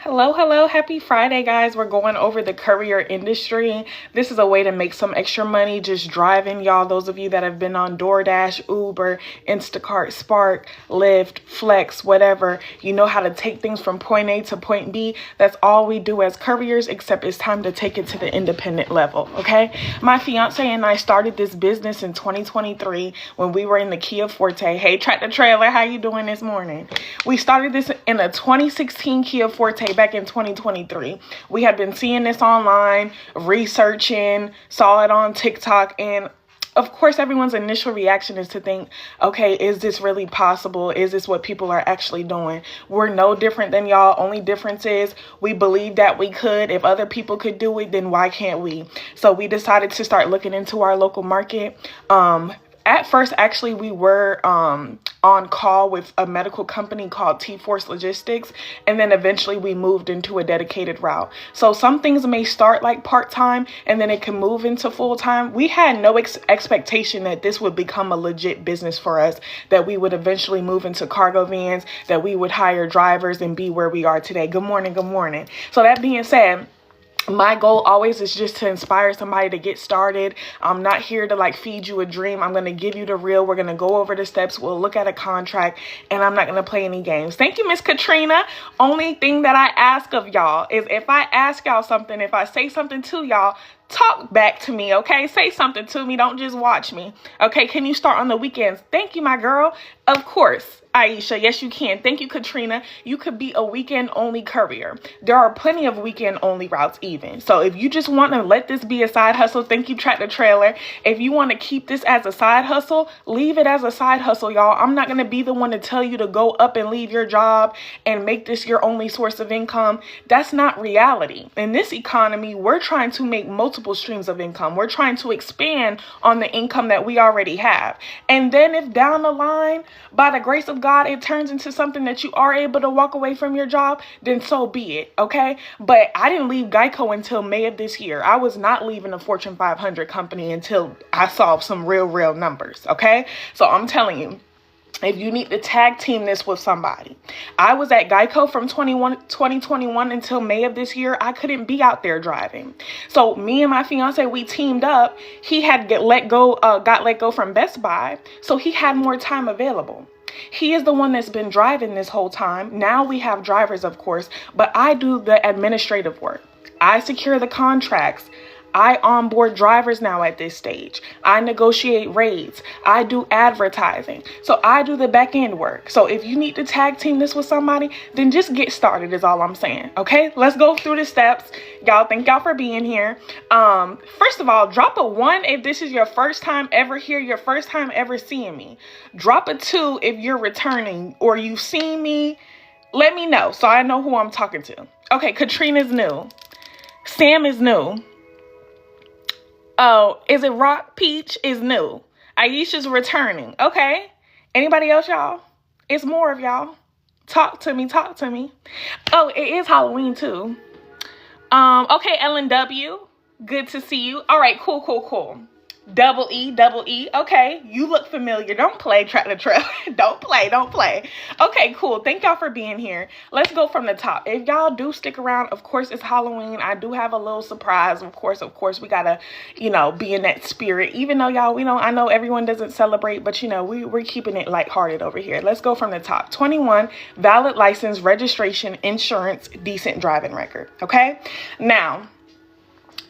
Hello, happy Friday, guys. We're going over the courier industry. This is a way to make some extra money just driving, y'all. Those of you that have been on DoorDash, Uber, Instacart, Spark, Lyft, Flex, whatever, you know how to take things from point A to point B. That's all we do as couriers, except it's time to take it to the independent level, okay? My fiance and I started this business in 2023 when we were in the Kia Forte. Hey, Tractor Trailer, how you doing this morning? We started this in a 2016 Kia Forte back in 2023. We had been seeing this online, researching, saw it on TikTok, and of course, everyone's initial reaction is to think, okay, is this really possible? Is this what people are actually doing? We're no different than y'all. Only difference is we believe that we could. If other people could do it, then why can't we? So we decided to start looking into our local market. At first, actually, we were on call with a medical company called T-Force Logistics, and then eventually we moved into a dedicated route. So some things may start like part-time, and then it can move into full-time. We had no expectation that this would become a legit business for us, that we would eventually move into cargo vans, that we would hire drivers and be where we are today. Good morning, good morning. So that being said, my goal always is just to inspire somebody to get started. I'm not here to like feed you a dream. I'm going to give you the real. We're going to go over the steps. We'll look at a contract, and I'm not going to play any games. Thank you, Miss Katrina. Only thing that I ask of y'all is if I ask y'all something, if I say something to y'all, talk back to me, okay? Say something to me. Don't just watch me, okay? Can you start on the weekends? Thank you, my girl. Of course, Aisha. Yes, you can. Thank you, Katrina. You could be a weekend-only courier. There are plenty of weekend-only routes even. So if you just want to let this be a side hustle, thank you, Tractor Trailer. If you want to keep this as a side hustle, leave it as a side hustle, y'all. I'm not going to be the one to tell you to go up and leave your job and make this your only source of income. That's not reality. In this economy, we're trying to make multiple streams of income. We're trying to expand on the income that we already have. And then if down the line, by the grace of God, it turns into something that you are able to walk away from your job, then so be it, okay? But I didn't leave Geico until May of this year. I was not leaving a Fortune 500 company until I saw some real numbers, okay? So I'm telling you, if you need to tag team this with somebody. I was at Geico from 2021 until May of this year. I couldn't be out there driving. So me and my fiance, we teamed up. He had got let go from Best Buy. So he had more time available. He is the one that's been driving this whole time. Now we have drivers, of course, but I do the administrative work. I secure the contracts. I onboard drivers now at this stage. I negotiate rates. I do advertising. So I do the back end work. So if you need to tag team this with somebody, then just get started is all I'm saying. Okay, let's go through the steps. Y'all, thank y'all for being here. First of all, drop a 1 if this is your first time ever here, your first time ever seeing me. Drop a 2 if you're returning or you've seen me. Let me know so I know who I'm talking to. Okay, Katrina's new. Sam is new. Oh, is it Rock Peach is new? Aisha's returning. Okay. Anybody else, y'all? It's more of y'all. Talk to me. Oh, it is Halloween too. Okay, LNW. Good to see you. All right, cool. Double E. Okay, you look familiar. Don't play, Tractor Trailer. Don't play. Okay, cool. Thank y'all for being here. Let's go from the top. If y'all do stick around, of course, it's Halloween. I do have a little surprise. Of course, we gotta, be in that spirit. Even though y'all, I know everyone doesn't celebrate, but we're keeping it lighthearted over here. Let's go from the top. 21, valid license, registration, insurance, decent driving record. Okay, now.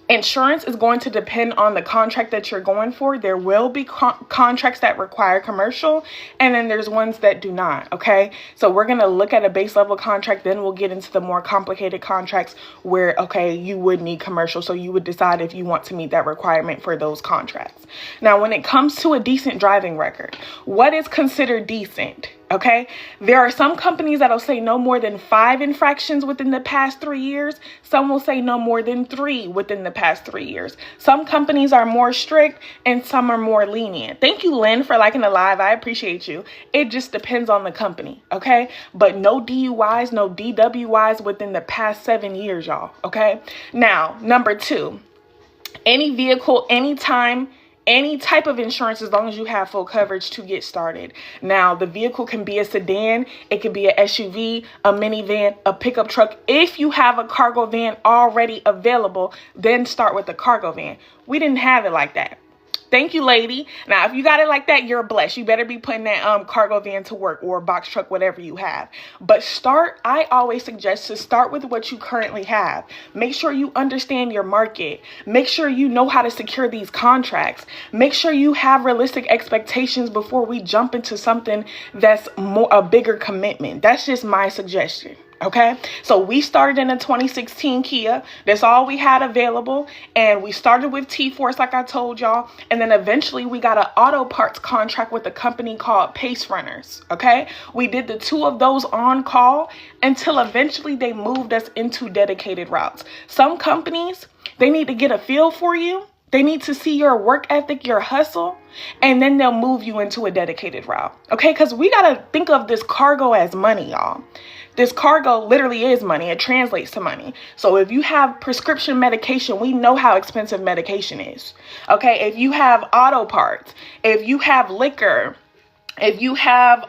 Insurance is going to depend on the contract that you're going for. There will be contracts that require commercial, and then there's ones that do not, okay? So we're going to look at a base level contract, then we'll get into the more complicated contracts where, okay, you would need commercial, so you would decide if you want to meet that requirement for those contracts. Now, when it comes to a decent driving record, what is considered decent? Okay, there are some companies that'll say no more than 5 infractions within the past 3 years. Some will say no more than 3 within the past 3 years. Some companies are more strict and some are more lenient. Thank you, Lynn, for liking the live. I appreciate you. It just depends on the company. Okay, but no DUIs, no DWIs within the past 7 years, y'all. Okay, now number 2, any vehicle, anytime, any type of insurance as long as you have full coverage to get started. Now, the vehicle can be a sedan, it could be an SUV, a minivan, a pickup truck. If you have a cargo van already available, then start with the cargo van. We didn't have it like that. Thank you, lady. Now, if you got it like that, you're blessed. You better be putting that cargo van to work, or a box truck, whatever you have. But I always suggest to start with what you currently have. Make sure you understand your market. Make sure you know how to secure these contracts. Make sure you have realistic expectations before we jump into something that's a bigger commitment. That's just my suggestion. Okay, so we started in a 2016 Kia. That's all we had available. And we started with T-Force, like I told y'all. And then eventually we got an auto parts contract with a company called Pace Runners. Okay, we did the 2 of those on call until eventually they moved us into dedicated routes. Some companies, they need to get a feel for you. They need to see your work ethic, your hustle, and then they'll move you into a dedicated route. Okay, because we got to think of this cargo as money, y'all. This cargo literally is money. It translates to money. So if you have prescription medication, we know how expensive medication is. Okay, if you have auto parts, if you have liquor, if you have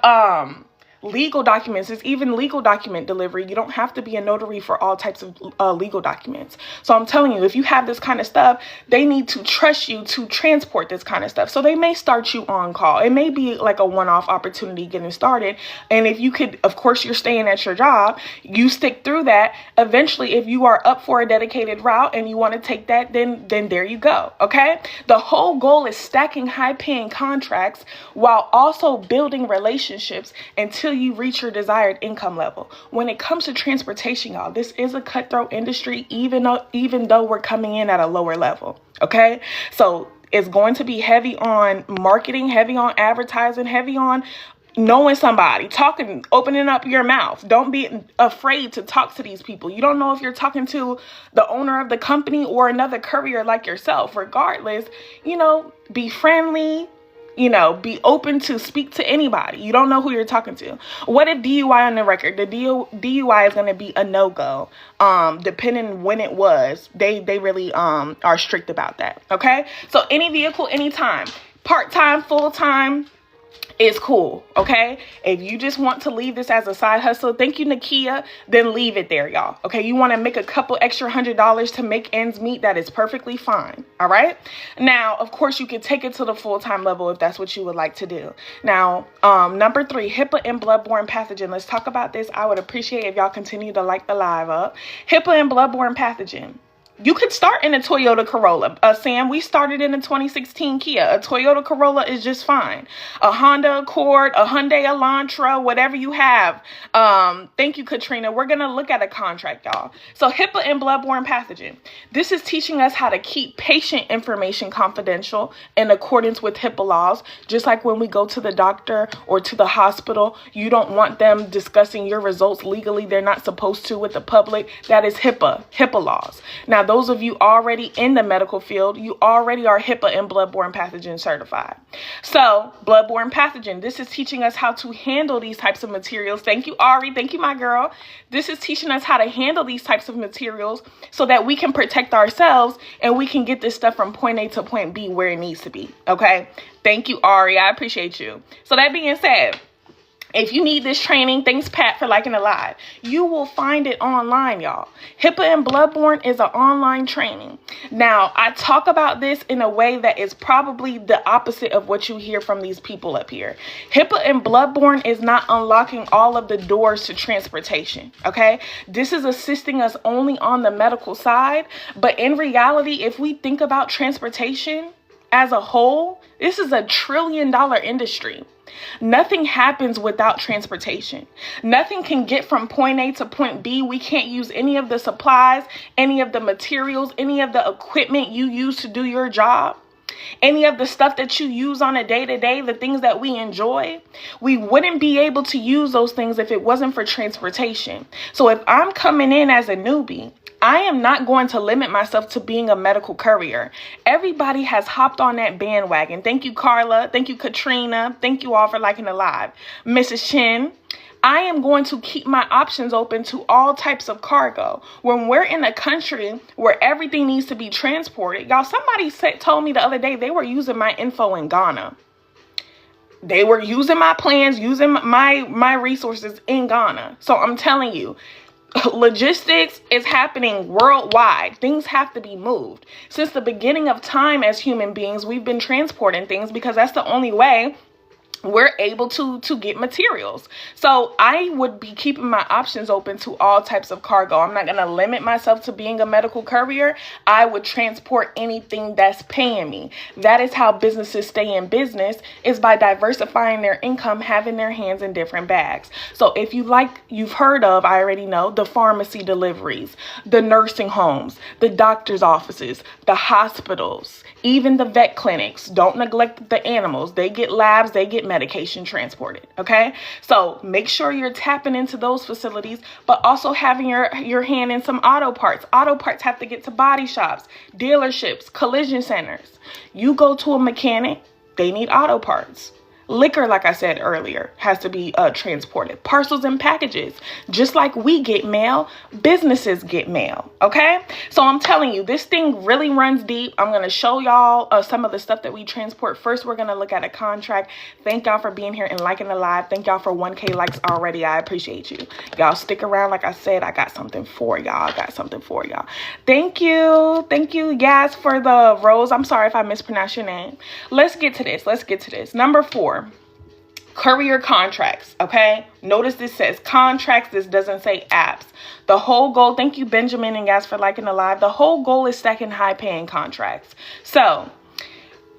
legal documents, it's even legal document delivery. You don't have to be a notary for all types of legal documents. So I'm telling you, if you have this kind of stuff, they need to trust you to transport this kind of stuff. So they may start you on call. It may be like a one-off opportunity getting started. And if you could, of course, you're staying at your job, you stick through that. Eventually, if you are up for a dedicated route and you want to take that, then there you go. Okay. The whole goal is stacking high-paying contracts while also building relationships until you reach your desired income level. When it comes to transportation, y'all, this is a cutthroat industry, even though we're coming in at a lower level. Okay, so it's going to be heavy on marketing, heavy on advertising, heavy on knowing somebody, talking, opening up your mouth. Don't be afraid to talk to these people. You don't know if you're talking to the owner of the company or another courier like yourself. Regardless, be friendly. Be open to speak to anybody. You don't know who you're talking to. What if DUI on the record? The DUI is going to be a no-go. Depending when it was, they really are strict about that. Okay. So any vehicle, anytime, part-time, full-time, is cool. Okay. If you just want to leave this as a side hustle, thank you, Nakia, then leave it there, y'all. Okay. You want to make a couple extra $100 to make ends meet. That is perfectly fine. All right. Now, of course, you can take it to the full-time level if that's what you would like to do. Now, number 3, HIPAA and bloodborne pathogen. Let's talk about this. I would appreciate if y'all continue to like the live up. HIPAA and bloodborne pathogen. You could start in a Toyota Corolla. Sam, we started in a 2016 Kia. A Toyota Corolla is just fine. A Honda Accord, a Hyundai Elantra, whatever you have. Thank you, Katrina. We're going to look at a contract, y'all. So HIPAA and bloodborne pathogen. This is teaching us how to keep patient information confidential in accordance with HIPAA laws. Just like when we go to the doctor or to the hospital, you don't want them discussing your results legally. They're not supposed to with the public. That is HIPAA laws. Now, those of you already in the medical field, you already are HIPAA and bloodborne pathogen certified. So bloodborne pathogen, this is teaching us how to handle these types of materials. Thank you, Ari. Thank you, my girl. This is teaching us how to handle these types of materials so that we can protect ourselves and we can get this stuff from point A to point B where it needs to be. Okay. Thank you, Ari. I appreciate you. So that being said, if you need this training, thanks, Pat, for liking the live. You will find it online, y'all. HIPAA and bloodborne is an online training. Now, I talk about this in a way that is probably the opposite of what you hear from these people up here. HIPAA and bloodborne is not unlocking all of the doors to transportation, okay? This is assisting us only on the medical side. But in reality, if we think about transportation as a whole, this is a $1 trillion industry. Nothing happens without transportation. Nothing can get from point A to point B. We can't use any of the supplies, any of the materials, any of the equipment you use to do your job, any of the stuff that you use on a day-to-day, the things that we enjoy. We wouldn't be able to use those things if it wasn't for transportation. So if I'm coming in as a newbie, I am not going to limit myself to being a medical courier. Everybody has hopped on that bandwagon. Thank you, Carla. Thank you, Katrina. Thank you all for liking the live. Mrs. Chin, I am going to keep my options open to all types of cargo. When we're in a country where everything needs to be transported, y'all, somebody told me the other day they were using my info in Ghana. They were using my plans, using my resources in Ghana. So I'm telling you, logistics is happening worldwide. Things have to be moved. Since the beginning of time as human beings, we've been transporting things because that's the only way we're able to get materials. So I would be keeping my options open to all types of cargo. I'm not going to limit myself to being a medical courier. I would transport anything that's paying me. That is how businesses stay in business, is by diversifying their income, having their hands in different bags. So if you've heard of, I already know, the pharmacy deliveries, the nursing homes, the doctor's offices, the hospitals, even the vet clinics. Don't neglect the animals. They get labs, they get medication transported. Okay. So make sure you're tapping into those facilities, but also having your hand in some auto parts. Auto parts have to get to body shops, dealerships, collision centers. You go to a mechanic, they need auto parts. Liquor, like I said earlier, has to be transported. Parcels and packages. Just like we get mail, businesses get mail. Okay? So I'm telling you, this thing really runs deep. I'm going to show y'all some of the stuff that we transport. First, we're going to look at a contract. Thank y'all for being here and liking the live. Thank y'all for 1K likes already. I appreciate you. Y'all stick around. Like I said, I got something for y'all. Thank you. Thank you, Yas, for the rose. I'm sorry if I mispronounced your name. Let's get to this. Number 4. Courier contracts. Okay. Notice this says contracts. This doesn't say apps. The whole goal. Thank you, Benjamin and guys, for liking the live. The whole goal is stacking high paying contracts. So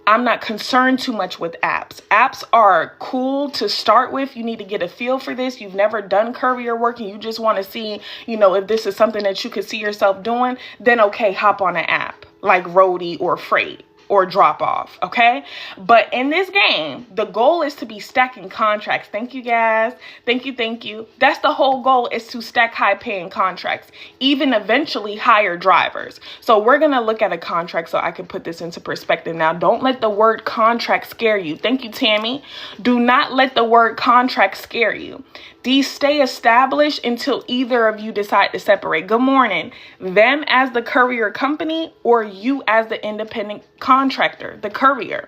I'm not concerned too much with apps. Apps are cool to start with. You need to get a feel for this. You've never done courier work and you just want to see, if this is something that you could see yourself doing, then okay, hop on an app like Roadie or Freight or drop off. Okay. But in this game, the goal is to be stacking contracts. Thank you, guys. Thank you. That's the whole goal, is to stack high paying contracts, even eventually hire drivers. So we're going to look at a contract so I can put this into perspective. Now, don't let the word contract scare you. Thank you, Tammy. Do not let the word contract scare you. These stay established until either of you decide to separate. Good morning. Them as the courier company or you as the independent contractor, the courier.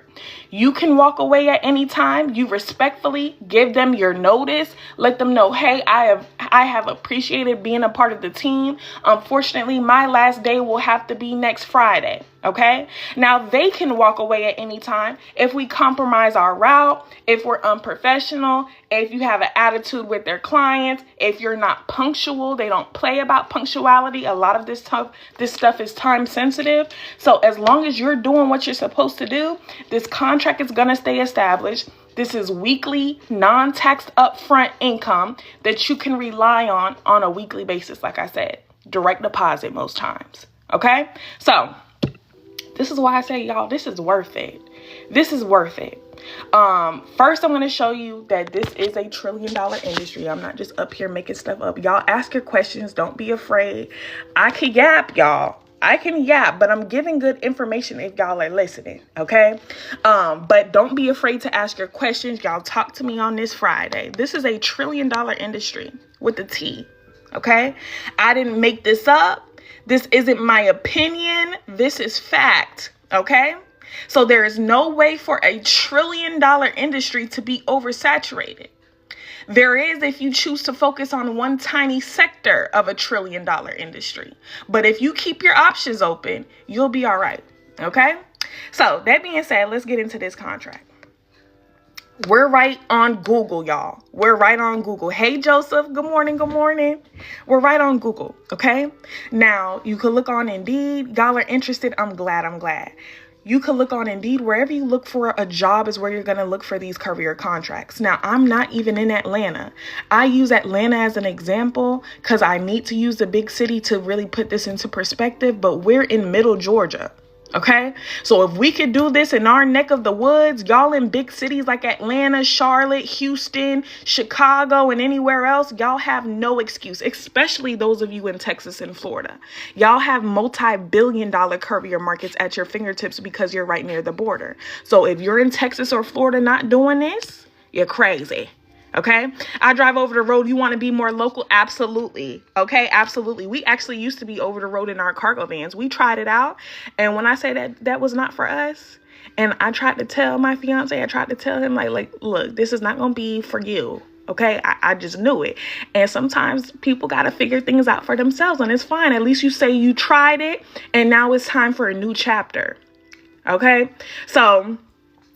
You can walk away at any time. You respectfully give them your notice. Let them know, hey, I have appreciated being a part of the team. Unfortunately, my last day will have to be next Friday. Okay. Now they can walk away at any time if we compromise our route, if we're unprofessional, if you have an attitude with their clients, if you're not punctual. They don't play about punctuality. A lot of this stuff is time sensitive. So as long as you're doing what you're supposed to do, this contract is going to stay established. This is weekly, non-taxed upfront income that you can rely on a weekly basis. Like I said, direct deposit most times. Okay. So this is why I say, y'all, this is worth it. First, I'm going to show you that this is a $1 trillion industry. I'm not just up here making stuff up. Y'all ask your questions. Don't be afraid. I can yap, y'all. But I'm giving good information if y'all are listening. Okay. But don't be afraid to ask your questions. Y'all talk to me on this Friday. This is a $1 trillion industry with a T. Okay. I didn't make this up. This isn't my opinion. This is fact. Okay. So there is no way for a $1 trillion industry to be oversaturated. There is if you choose to focus on one tiny sector of a $1 trillion industry. But if you keep your options open, you'll be all right. Okay. So that being said, let's get into this contract. We're right on Google, y'all. We're right on Google. Hey, Joseph. Good morning. We're right on Google. Okay. Now you could look on Indeed. Y'all are interested. I'm glad. You could look on Indeed. Wherever you look for a job is where you're going to look for these courier contracts. Now, I'm not even in Atlanta. I use Atlanta as an example because I need to use the big city to really put this into perspective. But we're in middle Georgia. Okay, so if we could do this in our neck of the woods, y'all in big cities like Atlanta, Charlotte, Houston, Chicago, and anywhere else, y'all have no excuse, especially those of you in Texas and Florida. Y'all have multi-billion-dollar courier markets at your fingertips because you're right near the border. So if you're in Texas or Florida not doing this, you're crazy. Okay. I drive over the road. You want to be more local? Absolutely. Okay. Absolutely. We actually used to be over the road in our cargo vans. We tried it out. And when I say that was not for us, and I tried to tell my fiance, I tried to tell him like, look, this is not going to be for you. Okay. I just knew it. And sometimes people got to figure things out for themselves, and it's fine. At least you say you tried it and now it's time for a new chapter. Okay. So,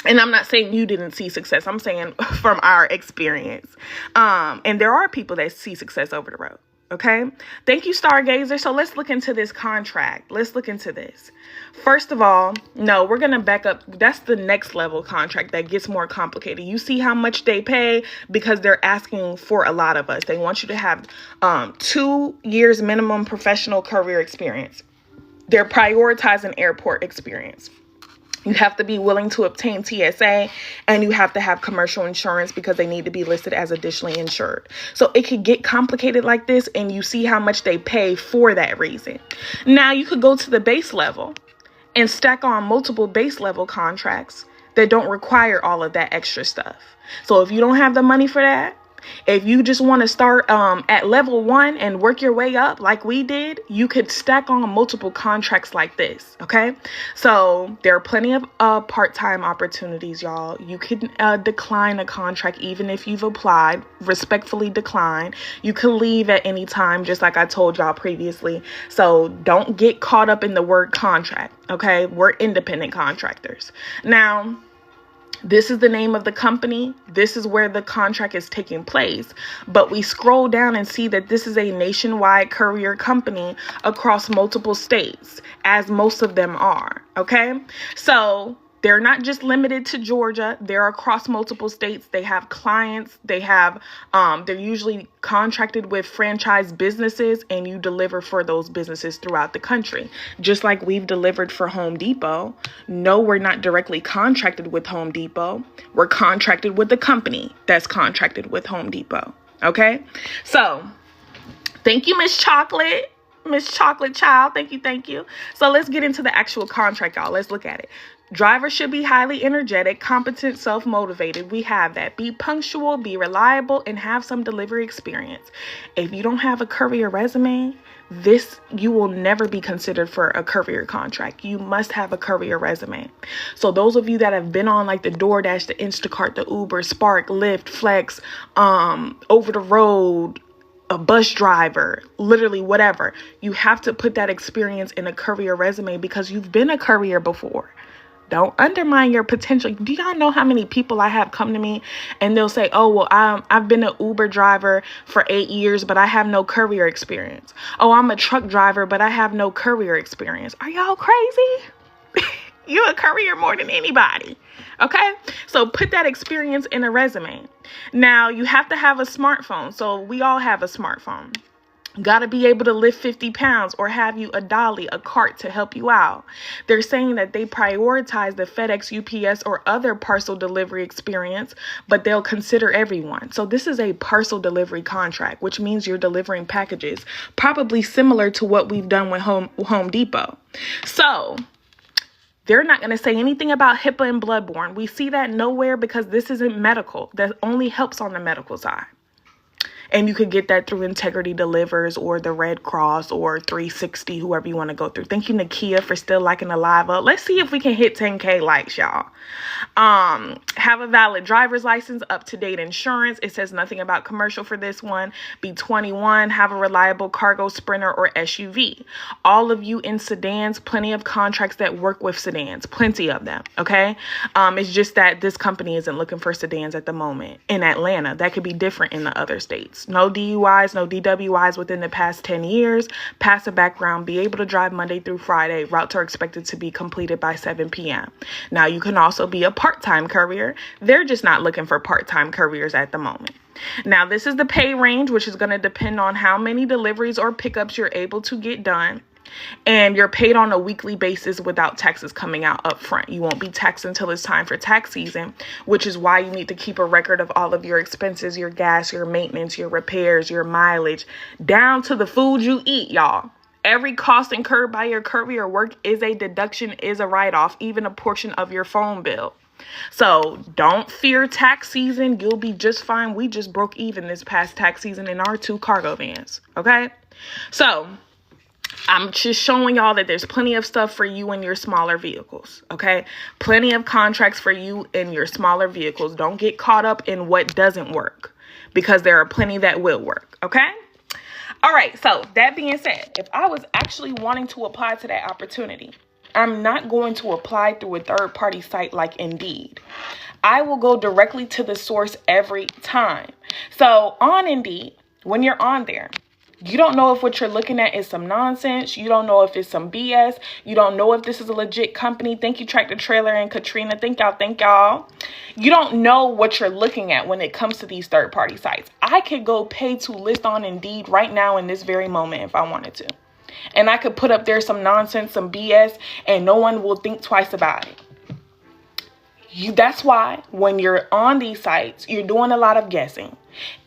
and I'm not saying you didn't see success. I'm saying from our experience. And there are people that see success over the road. Okay. Thank you, Stargazer. So let's look into this contract. Let's look into this. First of all, no, we're going to back up. That's the next level contract that gets more complicated. You see how much they pay because they're asking for a lot of us. They want you to have 2 years minimum professional career experience. They're prioritizing airport experience. You have to be willing to obtain TSA, and you have to have commercial insurance because they need to be listed as additionally insured. So it could get complicated like this, and you see how much they pay for that reason. Now you could go to the base level and stack on multiple base level contracts that don't require all of that extra stuff. So if you don't have the money for that, if you just want to start at level 1 and work your way up like we did, you could stack on multiple contracts like this. Okay. So there are plenty of part-time opportunities, y'all. You can decline a contract even if you've applied, respectfully decline. You can leave at any time, just like I told y'all previously. So don't get caught up in the word contract. Okay. We're independent contractors. Now, this is the name of the company. This is where the contract is taking place. But we scroll down and see that this is a nationwide courier company across multiple states, as most of them are. Okay. So they're not just limited to Georgia. They're across multiple states. They have clients. They have, they're usually contracted with franchise businesses, and you deliver for those businesses throughout the country. Just like we've delivered for Home Depot. No, we're not directly contracted with Home Depot. We're contracted with the company that's contracted with Home Depot. Okay. So thank you, Miss Chocolate. Miss Chocolate Child. Thank you. Thank you. So let's get into the actual contract, y'all. Let's look at it. Drivers should be highly energetic, competent, self-motivated. We have that. Be punctual, be reliable, and have some delivery experience. If you don't have a courier resume, you will never be considered for a courier contract. You must have a courier resume. So those of you that have been on like the DoorDash, the Instacart, the Uber, Spark, Lyft, Flex, over the road, a bus driver, literally whatever, you have to put that experience in a courier resume because you've been a courier before. Don't undermine your potential. Do y'all know how many people I have come to me and they'll say, oh, well, I've been an Uber driver for 8 years, but I have no courier experience. Oh, I'm a truck driver, but I have no courier experience. Are y'all crazy? You're a courier more than anybody. Okay. So put that experience in a resume. Now you have to have a smartphone. So we all have a smartphone. Got to be able to lift 50 pounds or have you a dolly, a cart to help you out. They're saying that they prioritize the FedEx, UPS, or other parcel delivery experience, but they'll consider everyone. So this is a parcel delivery contract, which means you're delivering packages, probably similar to what we've done with Home Depot. So they're not going to say anything about HIPAA and bloodborne. We see that nowhere because this isn't medical. That only helps on the medical side. And you could get that through Integrity Delivers or the Red Cross or 360, whoever you want to go through. Thank you, Nakia, for still liking the live up. Let's see if we can hit 10K likes, y'all. Have a valid driver's license, up-to-date insurance. It says nothing about commercial for this one. Be 21, have a reliable cargo Sprinter or SUV. All of you in sedans, plenty of contracts that work with sedans, plenty of them. Okay. It's just that this company isn't looking for sedans at the moment in Atlanta. That could be different in the other states. No DUIs, no DWIs within the past 10 years. Pass a background, be able to drive Monday through Friday. Routes are expected to be completed by 7 p.m. Now, you can also be a part-time courier. They're just not looking for part-time couriers at the moment. Now, this is the pay range, which is going to depend on how many deliveries or pickups you're able to get done. And you're paid on a weekly basis without taxes coming out up front. You won't be taxed until it's time for tax season, which is why you need to keep a record of all of your expenses, your gas, your maintenance, your repairs, your mileage, down to the food you eat, y'all. Every cost incurred by your courier work is a deduction, is a write-off, even a portion of your phone bill. So don't fear tax season. You'll be just fine. We just broke even this past tax season in our 2 cargo vans. Okay. So I'm just showing y'all that there's plenty of stuff for you in your smaller vehicles. Okay. Plenty of contracts for you in your smaller vehicles. Don't get caught up in what doesn't work, because there are plenty that will work. Okay. All right. So that being said, if I was actually wanting to apply to that opportunity, I'm not going to apply through a third-party site like Indeed. I will go directly to the source every time. So on Indeed, when you're on there, you don't know if what you're looking at is some nonsense. You don't know if it's some BS. You don't know if this is a legit company. Thank you, Tractor Trailer and Katrina. Thank y'all. You don't know what you're looking at when it comes to these third-party sites. I could go pay to list on Indeed right now in this very moment if I wanted to. And I could put up there some nonsense, some BS, and no one will think twice about it. That's why when you're on these sites, you're doing a lot of guessing.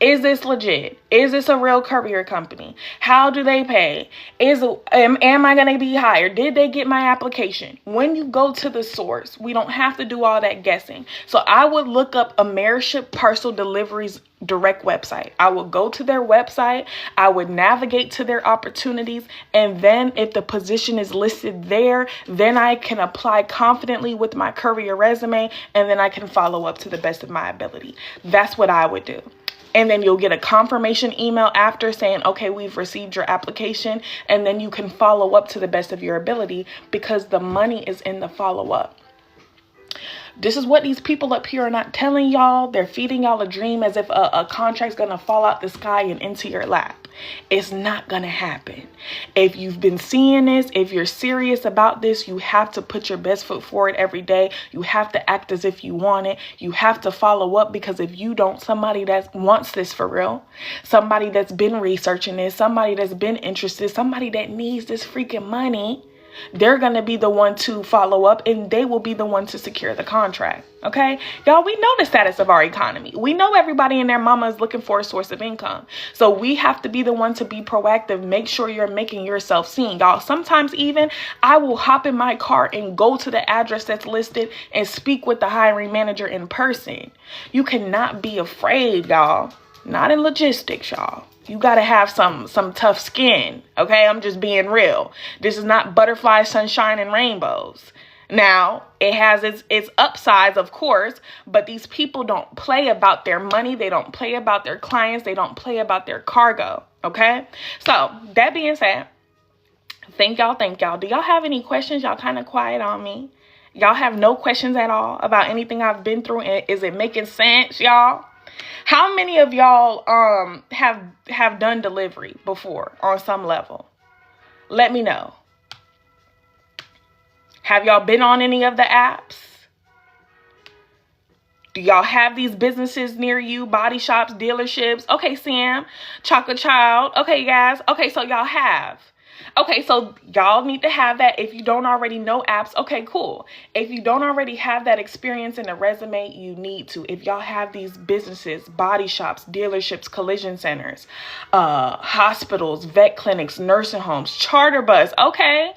Is this legit? Is this a real courier company? How do they pay? Am I going to be hired? Did they get my application? When you go to the source, we don't have to do all that guessing. So I would look up Ameriship Parcel Delivery's direct website. I would go to their website. I would navigate to their opportunities. And then if the position is listed there, then I can apply confidently with my Courier resume, and then I can follow up to the best of my ability. That's what I would do. And then you'll get a confirmation email after saying, okay, we've received your application. And then you can follow up to the best of your ability, because the money is in the follow up. This is what these people up here are not telling y'all. They're feeding y'all a dream as if a contract's going to fall out the sky and into your lap. It's not going to happen. If you've been seeing this, if you're serious about this, you have to put your best foot forward every day. You have to act as if you want it. You have to follow up, because if you don't, somebody that wants this for real, somebody that's been researching this, somebody that's been interested, somebody that needs this freaking money, they're going to be the one to follow up, and they will be the one to secure the contract. Okay, y'all, we know the status of our economy. We know everybody and their mama is looking for a source of income. So we have to be the one to be proactive. Make sure you're making yourself seen, y'all. Sometimes even I will hop in my car and go to the address that's listed and speak with the hiring manager in person. You cannot be afraid, y'all. Not in logistics, y'all. You got to have some tough skin. Okay, I'm just being real. This is not butterflies, sunshine, and rainbows. Now, it has its upsides, of course, but these people don't play about their money. They don't play about their clients. They don't play about their cargo. Okay, so that being said, thank y'all. Do y'all have any questions? Y'all kind of quiet on me. Y'all have no questions at all about anything I've been through? Is it making sense, y'all? How many of y'all have done delivery before on some level? Let me know. Have y'all been on any of the apps? Do y'all have these businesses near you? Body shops, dealerships? Okay, Sam, Chocolate Child. Okay, guys. Okay, so y'all have. Okay, so y'all need to have that. If you don't already know apps, okay, cool. If you don't already have that experience in a resume, you need to. If y'all have these businesses, body shops, dealerships, collision centers, hospitals, vet clinics, nursing homes, charter bus, okay.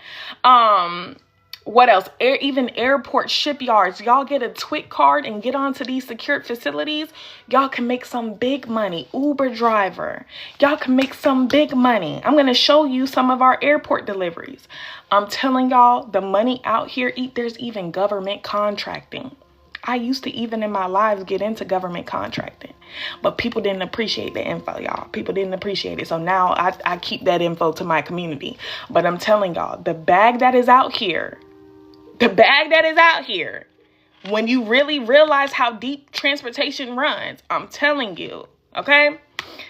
What else? Even airport shipyards. Y'all get a TWIC card and get onto these secured facilities. Y'all can make some big money. Uber driver. Y'all can make some big money. I'm going to show you some of our airport deliveries. I'm telling y'all, the money out here, there's even government contracting. I used to, even in my lives, get into government contracting, but people didn't appreciate the info, y'all. People didn't appreciate it. So now I keep that info to my community. But I'm telling y'all, the bag that is out here, when you really realize how deep transportation runs, I'm telling you, okay?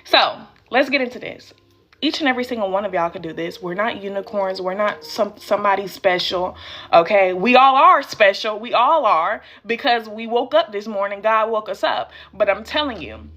So let's get into this. Each and every single one of y'all can do this. We're not unicorns. We're not somebody special, okay? We all are special. We all are, because we woke up this morning. God woke us up. But I'm telling you,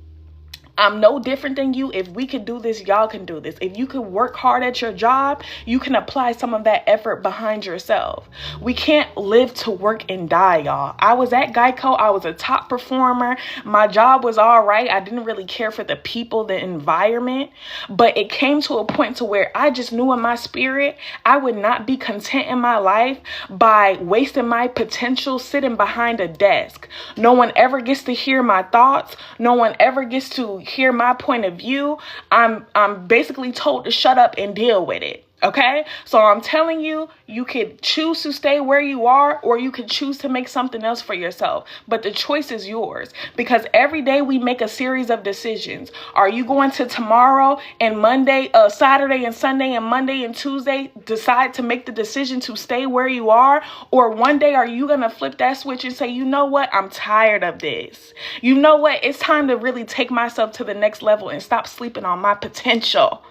I'm no different than you. If we could do this, y'all can do this. If you could work hard at your job, you can apply some of that effort behind yourself. We can't live to work and die, y'all. I was at Geico. I was a top performer. My job was all right. I didn't really care for the people, the environment, but it came to a point to where I just knew in my spirit, I would not be content in my life by wasting my potential sitting behind a desk. No one ever gets to hear my thoughts. No one ever gets to hear my point of view. I'm basically told to shut up and deal with it. Okay, so I'm telling you, you could choose to stay where you are, or you could choose to make something else for yourself. But the choice is yours, because every day we make a series of decisions. Are you going to tomorrow and Saturday and Sunday and Monday and Tuesday decide to make the decision to stay where you are? Or one day are you going to flip that switch and say, you know what? I'm tired of this. You know what? It's time to really take myself to the next level and stop sleeping on my potential.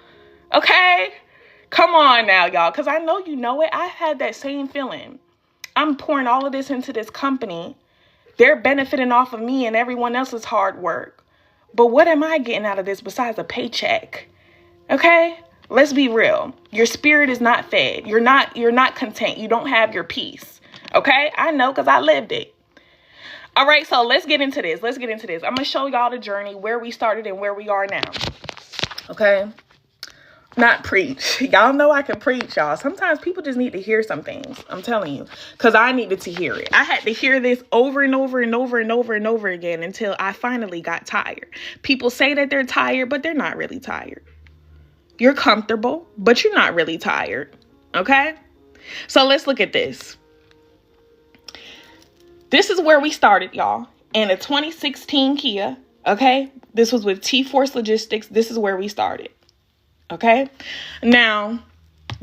Okay? Come on now, y'all, because I know you know it. I had that same feeling. I'm pouring all of this into this company. They're benefiting off of me and everyone else's hard work. But what am I getting out of this besides a paycheck? Okay? Let's be real. Your spirit is not fed. You're not content. You don't have your peace. Okay? I know, because I lived it. All right, so let's get into this. I'm going to show y'all the journey, where we started and where we are now. Okay? Not preach. Y'all know I can preach, y'all. Sometimes people just need to hear some things. I'm telling you, because I needed to hear it. I had to hear this over and over and over and over and over again until I finally got tired. People say that they're tired, but they're not really tired. You're comfortable, but you're not really tired. Okay? So let's look at this. This is where we started, y'all. In a 2016 Kia. Okay? This was with T-Force Logistics. This is where we started. Okay, now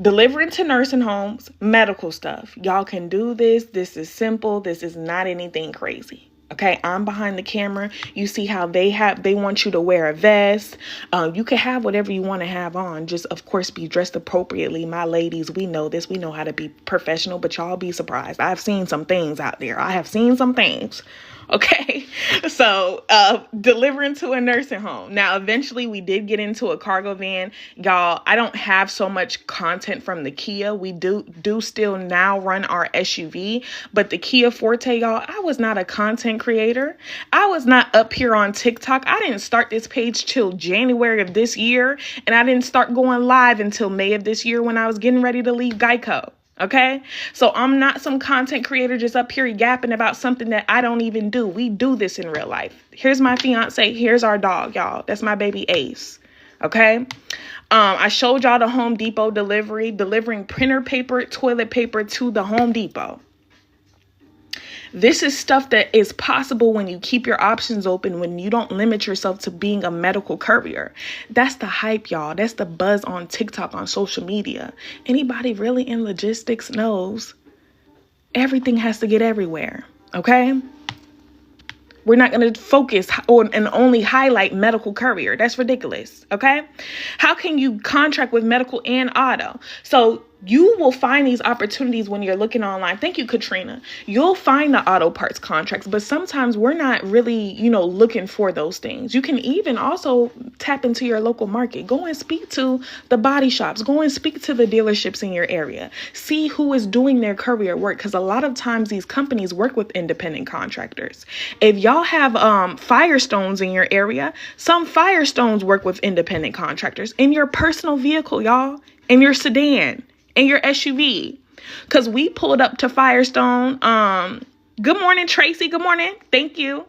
delivering to nursing homes, medical stuff. Y'all can do this. This is simple. This is not anything crazy. Okay, I'm behind the camera. You see how they want you to wear a vest. You can have whatever you want to have on. Just, of course, be dressed appropriately. My ladies, we know this. We know how to be professional, but y'all be surprised. I've seen some things out there. I have seen some things. Okay, so delivering to a nursing home. Now, eventually we did get into a cargo van. Y'all, I don't have so much content from the Kia. We do still now run our SUV, but the Kia Forte, y'all, I was not a content creator. I was not up here on TikTok. I didn't start this page till January of this year, and I didn't start going live until May of this year when I was getting ready to leave Geico. Okay, so I'm not some content creator just up here yapping about something that I don't even do. We do this in real life. Here's my fiance. Here's our dog, y'all. That's my baby Ace. Okay. I showed y'all the Home Depot delivering printer paper, toilet paper to the Home Depot. This is stuff that is possible when you keep your options open, when you don't limit yourself to being a medical courier. That's the hype, y'all. That's the buzz on TikTok, on social media. Anybody really in logistics knows everything has to get everywhere, okay? We're not going to focus on and only highlight medical courier. That's ridiculous, okay? How can you contract with medical and auto? So you will find these opportunities when you're looking online. Thank you, Katrina. You'll find the auto parts contracts, but sometimes we're not really, looking for those things. You can even also tap into your local market. Go and speak to the body shops. Go and speak to the dealerships in your area. See who is doing their courier work, because a lot of times these companies work with independent contractors. If y'all have Firestones in your area, some Firestones work with independent contractors in your personal vehicle, y'all, in your sedan. In your SUV, because we pulled up to Firestone. Good morning, Tracy. Good morning. Thank you.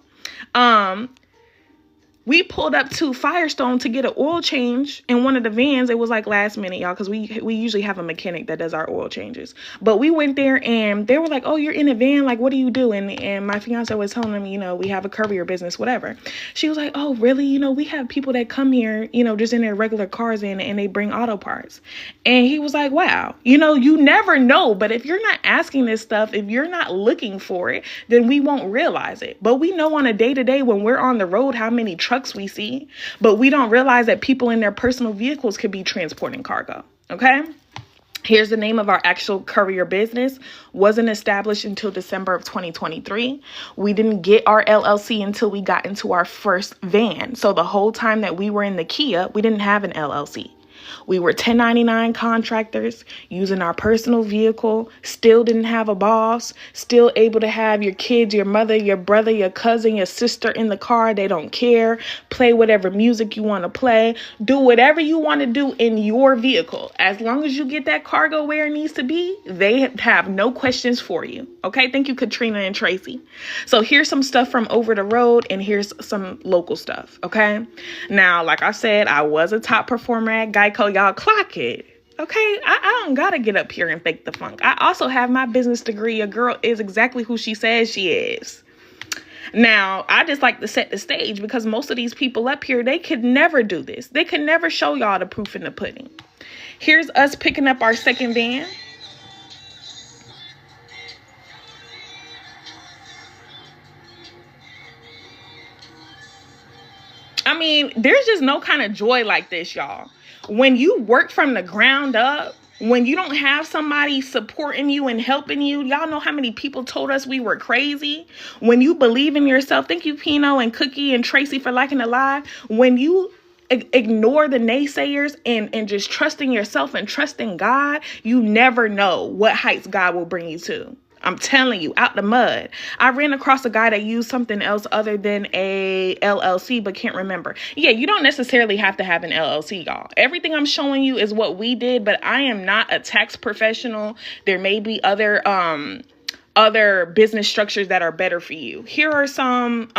We pulled up to Firestone to get an oil change in one of the vans. It was like last minute, y'all, because we usually have a mechanic that does our oil changes. But we went there and they were like, oh, you're in a van. Like, what do you do? And my fiance was telling them, we have a courier business, whatever. She was like, oh, really? We have people that come here, just in their regular cars and they bring auto parts. And he was like, wow, you never know. But if you're not asking this stuff, if you're not looking for it, then we won't realize it. But we know on a day-to-day when we're on the road how many trucks we see, but we don't realize that people in their personal vehicles could be transporting cargo. Okay. Here's the name of our actual courier business. Wasn't established until December of 2023. We didn't get our LLC until we got into our first van. So the whole time that we were in the Kia, we didn't have an LLC. We were 1099 contractors using our personal vehicle, still didn't have a boss, still able to have your kids, your mother, your brother, your cousin, your sister in the car. They don't care. Play whatever music you want to play. Do whatever you want to do in your vehicle. As long as you get that cargo where it needs to be, they have no questions for you. Okay, thank you, Katrina and Tracy. So here's some stuff from over the road and here's some local stuff. Okay, now, like I said, I was a top performer at Geico. Y'all clock it. Okay, I don't gotta get up here and fake the funk. I also have my business degree. A girl is exactly who she says she is. Now, I just like to set the stage because most of these people up here, they could never do this. They could never show y'all the proof in the pudding. Here's us picking up our second van. I mean, there's just no kind of joy like this, y'all. When you work from the ground up, when you don't have somebody supporting you and helping you, y'all know how many people told us we were crazy. When you believe in yourself, thank you, Pino and Cookie and Tracy for liking the live. When you ignore the naysayers and just trust in yourself and trust in God, you never know what heights God will bring you to. I'm telling you, out the mud. I ran across a guy that used something else other than a LLC, but can't remember. Yeah, you don't necessarily have to have an LLC, y'all. Everything I'm showing you is what we did, but I am not a tax professional. There may be other business structures that are better for you. Here are some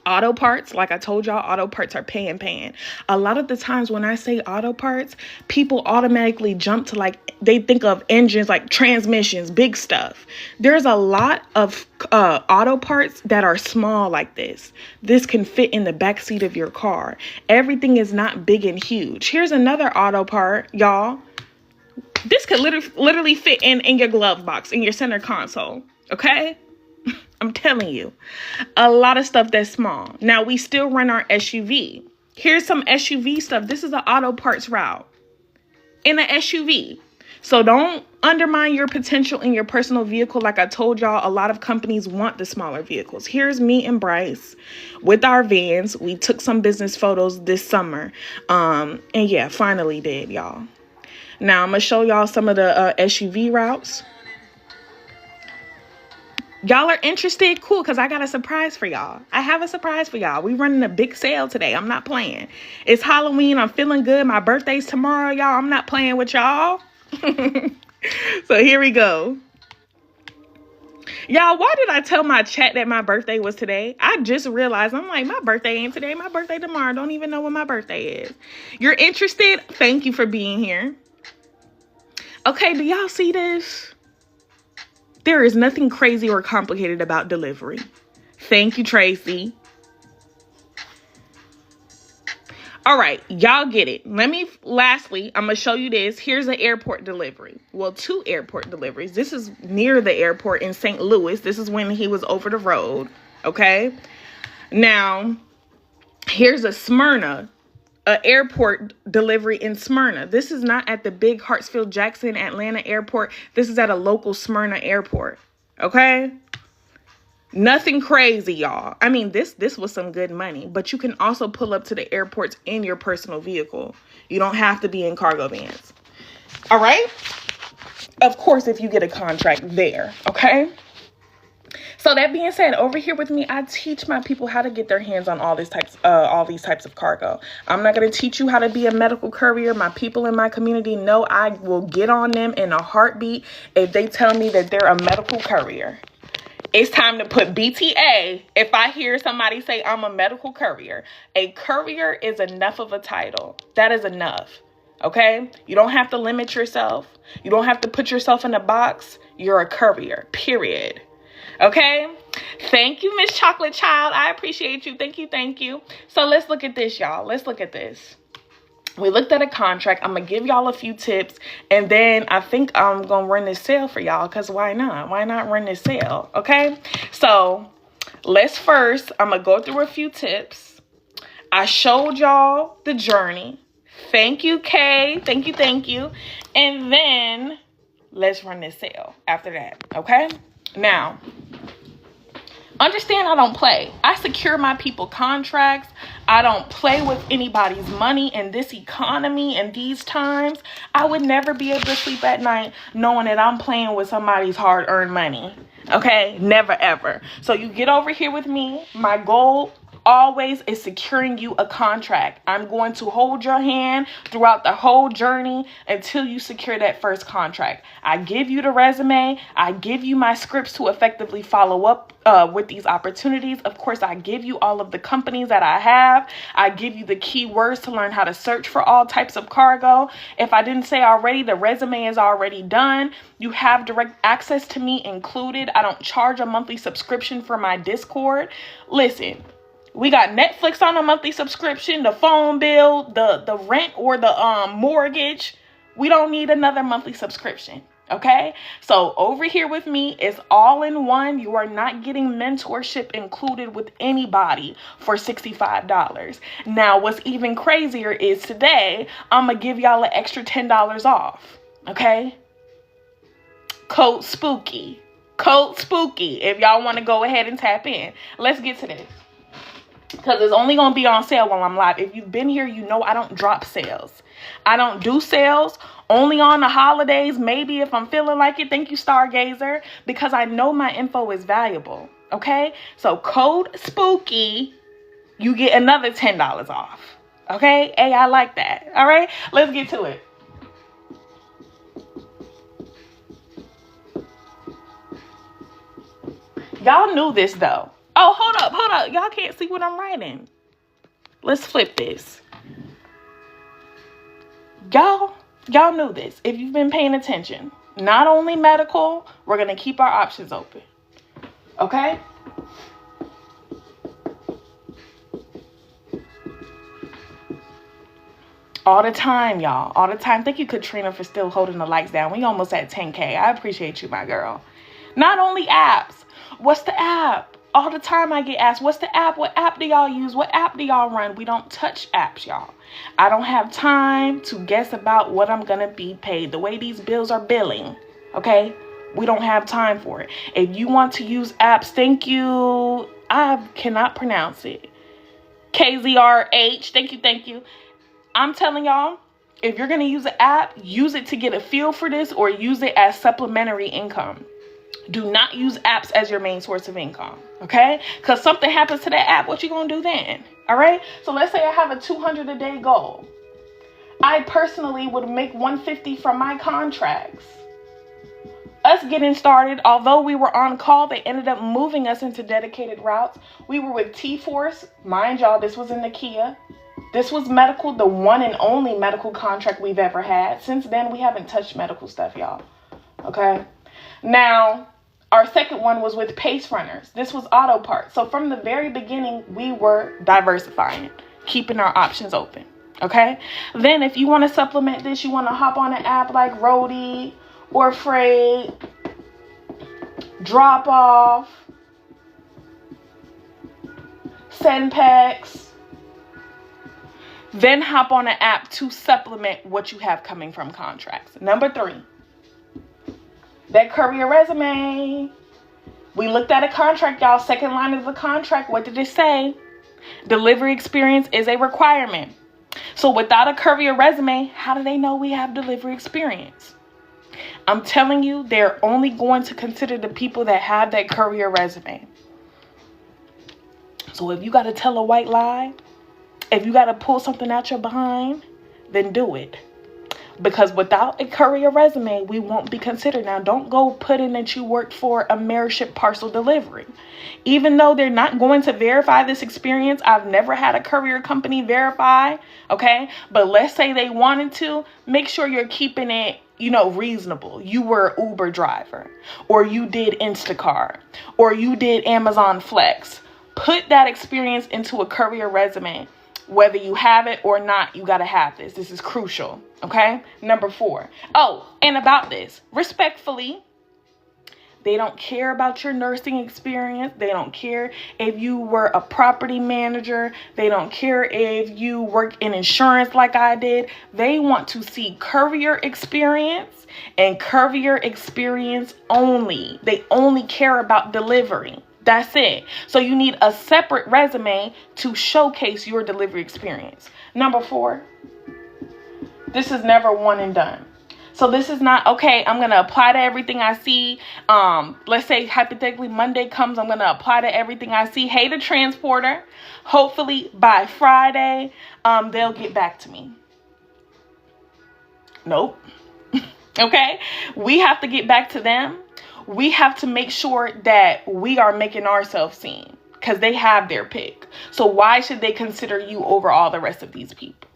auto parts. Like I told y'all, auto parts are paying. A lot of the times when I say auto parts, people automatically jump to they think of engines, like transmissions, big stuff. There's a lot of auto parts that are small like this. This can fit in the back seat of your car. Everything is not big and huge. Here's another auto part, y'all. This could literally fit in your glove box, in your center console. Okay? I'm telling you, a lot of stuff that's small. Now, we still run our SUV. Here's some SUV stuff. This is an auto parts route in an SUV. So don't undermine your potential in your personal vehicle. Like I told y'all, a lot of companies want the smaller vehicles. Here's me and Bryce with our vans. We took some business photos this summer. And yeah, finally did, y'all. Now, I'm going to show y'all some of the SUV routes. Y'all are interested? Cool, because I got a surprise for y'all. I have a surprise for y'all. We running a big sale today. I'm not playing. It's Halloween. I'm feeling good. My birthday's tomorrow, y'all. I'm not playing with y'all. So here we go. Y'all, why did I tell my chat that my birthday was today? I just realized, I'm like, my birthday ain't today. My birthday tomorrow. Don't even know when my birthday is. You're interested? Thank you for being here. Okay, do y'all see this? There is nothing crazy or complicated about delivery. Thank you, Tracy. All right, y'all get it. Lastly, I'm going to show you this. Here's an airport delivery. Well, 2 airport deliveries. This is near the airport in St. Louis. This is when he was over the road. Okay. Now, here's a Smyrna, an airport delivery in Smyrna. This is not at the big Hartsfield-Jackson Atlanta airport. This is at a local Smyrna airport. Okay. Nothing crazy, y'all. I mean, this was some good money, but you can also pull up to the airports in your personal vehicle. You don't have to be in cargo vans. All right. Of course, if you get a contract there. Okay. So that being said, over here with me, I teach my people how to get their hands on all these types of cargo. I'm not going to teach you how to be a medical courier. My people in my community know I will get on them in a heartbeat if they tell me that they're a medical courier. It's time to put BTA. If I hear somebody say I'm a medical courier, a courier is enough of a title. That is enough. Okay? You don't have to limit yourself. You don't have to put yourself in a box. You're a courier, period. Okay? Thank you, Miss Chocolate Child. I appreciate you. Thank you. Thank you. So let's look at this, y'all. Let's look at this. We looked at a contract. I'm going to give y'all a few tips. And then I think I'm going to run this sale for y'all. Because why not? Why not run this sale? Okay. So I'm going to go through a few tips. I showed y'all the journey. Thank you, Kay. Thank you, thank you. And then let's run this sale after that, okay? Now, understand I don't play. I secure my people contracts. I don't play with anybody's money in this economy and these times. I would never be able to sleep at night knowing that I'm playing with somebody's hard-earned money. Okay? Never, ever. So you get over here with me. My goal always is securing you a contract. I'm going to hold your hand throughout the whole journey until you secure that first contract. I give you the resume. I give you my scripts to effectively follow up with these opportunities. Of course, I give you all of the companies that I have. I give you the keywords to learn how to search for all types of cargo. If I didn't say already, the resume is already done. You have direct access to me included. I don't charge a monthly subscription for my Discord. Listen, we got Netflix on a monthly subscription, the phone bill, the rent or the mortgage. We don't need another monthly subscription. Okay, so over here with me is all in one. You are not getting mentorship included with anybody for $65. Now, what's even crazier is today, I'm going to give y'all an extra $10 off. Okay, code SPOOKY. Code SPOOKY if y'all want to go ahead and tap in. Let's get to this, because it's only going to be on sale while I'm live. If you've been here, you know I don't drop sales. I don't do sales only on the holidays, maybe if I'm feeling like it. Thank you, Stargazer, because I know my info is valuable. Okay, so code SPOOKY, you get another $10 off. Okay, hey, I like that. All right, let's get to it. Y'all knew this though. Oh, hold up. Y'all can't see what I'm writing. Let's flip this. Y'all knew this. If you've been paying attention, not only medical, we're going to keep our options open. Okay? All the time, y'all. All the time. Thank you, Katrina, for still holding the lights down. We almost at 10K. I appreciate you, my girl. Not only apps. What's the app? All the time I get asked, what's the app? What app do y'all use? What app do y'all run? We don't touch apps, y'all. I don't have time to guess about what I'm going to be paid. The way these bills are billing, okay? We don't have time for it. If you want to use apps, thank you. I cannot pronounce it. KZRH, thank you. I'm telling y'all, if you're going to use an app, use it to get a feel for this or use it as supplementary income. Do not use apps as your main source of income, okay? Because something happens to that app, what you gonna do then? All right? So let's say I have a 200 a day goal. I personally would make 150 from my contracts. Us getting started, although we were on call, they ended up moving us into dedicated routes. We were with T-Force. Mind y'all, this was in the Kia. This was medical, the one and only medical contract we've ever had. Since then, we haven't touched medical stuff, y'all. Okay? Now, our second one was with Pace Runners. This was auto parts. So from the very beginning, we were diversifying, keeping our options open. Okay. Then if you want to supplement this, you want to hop on an app like Roadie or Freight, Drop Off, Senpex. Then hop on an app to supplement what you have coming from contracts. Number 3. That Courier resume. We looked at a contract, y'all. Second line of the contract. What did it say? Delivery experience is a requirement. So without a Courier resume, how do they know we have delivery experience? I'm telling you, they're only going to consider the people that have that Courier resume. So if you got to tell a white lie, if you got to pull something out your behind, then do it. Because without a Courier resume, we won't be considered. Now, don't go put in that you worked for a Ameriship parcel delivery. Even though they're not going to verify this experience, I've never had a courier company verify, okay? But let's say they wanted to, make sure you're keeping it, reasonable. You were an Uber driver, or you did Instacart, or you did Amazon Flex. Put that experience into a Courier resume. Whether you have it or not, you got to have this. This is crucial. Okay. Number 4. Oh, and about this, respectfully, They don't care about your nursing experience. They don't care if you were a property manager. They don't care if you work in insurance like I did. They want to see courier experience and courier experience only. They only care about delivery. That's it. So you need a separate resume to showcase your delivery experience. Number 4, this is never one and done. So this is not, okay, I'm going to apply to everything I see. Let's say hypothetically Monday comes, I'm going to apply to everything I see. Hey, the transporter, hopefully by Friday, they'll get back to me. Nope. Okay. We have to get back to them. We have to make sure that we are making ourselves seen because they have their pick. So why should they consider you over all the rest of these people?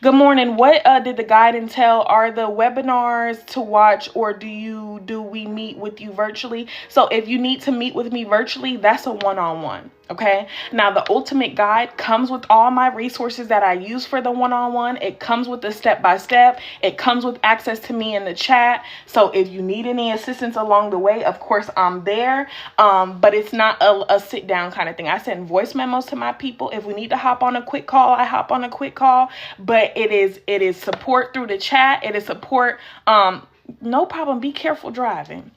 Good morning. What did the guide entail? Are the webinars to watch, or do we meet with you virtually? So if you need to meet with me virtually, that's a one-on-one. Okay. Now the ultimate guide comes with all my resources that I use for the one-on-one. It comes with the step-by-step. It comes with access to me in the chat. So if you need any assistance along the way, of course I'm there. But it's not a sit down kind of thing. I send voice memos to my people. If we need to hop on a quick call, I hop on a quick call. But it is support through the chat. It is support. No problem. Be careful driving.